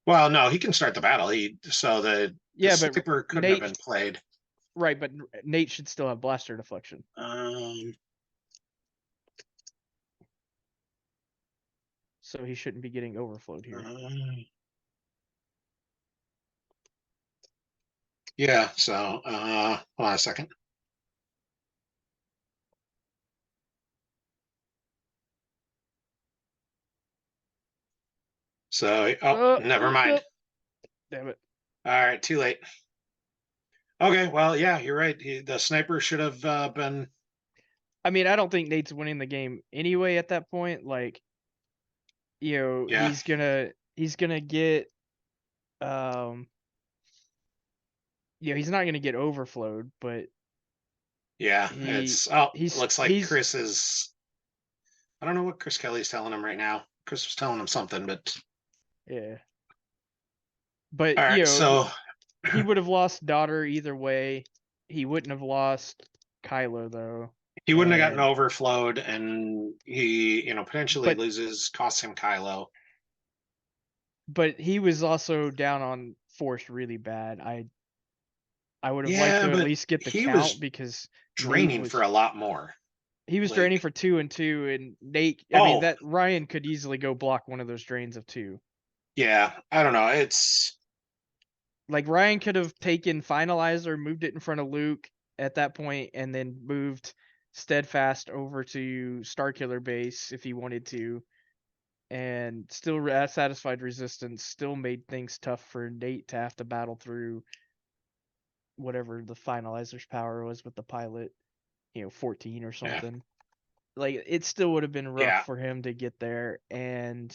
Well, no, he can start the battle. So the yeah, but sniper couldn't have been Nate, played. right? But Nate should still have blaster deflection, Um, so he shouldn't be getting overflowed here. yeah. So hold on a second. So never mind. Damn it. All right, too late. Okay, well, yeah, you're right. The sniper should have been. I mean, I don't think Nate's winning the game anyway at that point. Like, Yeah, he's gonna get um he's not gonna get overflowed, but yeah. he It's oh, it he's looks like he's Chris is. I don't know what Chris Kelly's telling him right now. Chris was telling him something, but yeah. But all right. So he would have lost daughter either way. He wouldn't have lost Kylo though. he wouldn't have gotten And overflowed, and he, potentially but loses, costs him Kylo. but he was also down on force really bad. I would have liked Yeah, to at but least get the he count was because Nate draining for was a lot more. he was Like, draining for 2 and 2, and Nate, I mean, oh, that Ryan could easily go block one of those drains of 2. yeah, I don't know. It's Like Ryan could have taken Finalizer, moved it in front of Luke at that point, and then moved Steadfast over to Starkiller base if he wanted to, and still satisfied resistance, still made things tough for Nate to have to battle through whatever the Finalizer's power was with the pilot, 14 or yeah, something. Like it still would have been rough yeah. for him to get there, and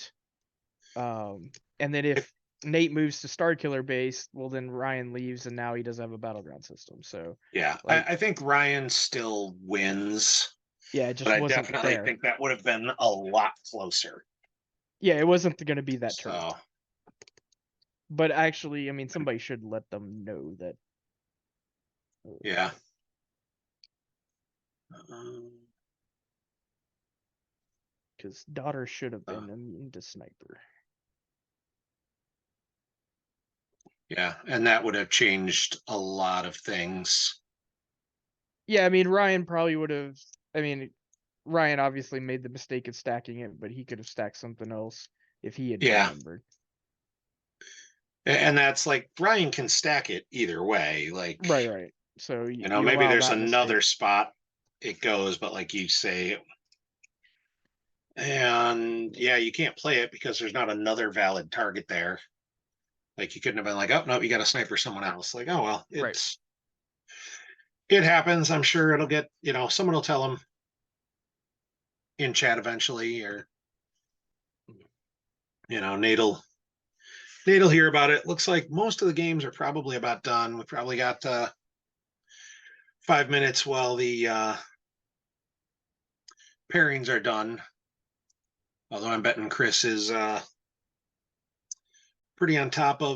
then It, if Nate moves to Starkiller base, well then Ryan leaves and now he doesn't have a battleground system. So yeah, like I think Ryan still wins, yeah, it but just I wasn't definitely there. think that would have been a lot closer. Yeah, it wasn't going to be that turn. So But actually, I mean, somebody should let them know that. yeah. Because daughter should have Uh, been immune to sniper. Yeah, and that would have changed a lot of things. Yeah, I mean Ryan probably would have. I mean, Ryan obviously made the mistake of stacking it, but he could have stacked something else if he had Yeah, remembered. and that's like Ryan can stack it either way. Like, Right, right. So you maybe allow there's that another mistake. spot it goes, but like you say, and yeah, you can't play it because there's not another valid target there. Like you couldn't have been like, oh no, you got to sniper someone else. Like, oh well, Right. it happens. I'm sure it'll get, someone will tell him in chat eventually, or Nate'll hear about it. Looks like most of the games are probably about done. We probably got 5 minutes while the pairings are done. Although I'm betting Chris is pretty on top of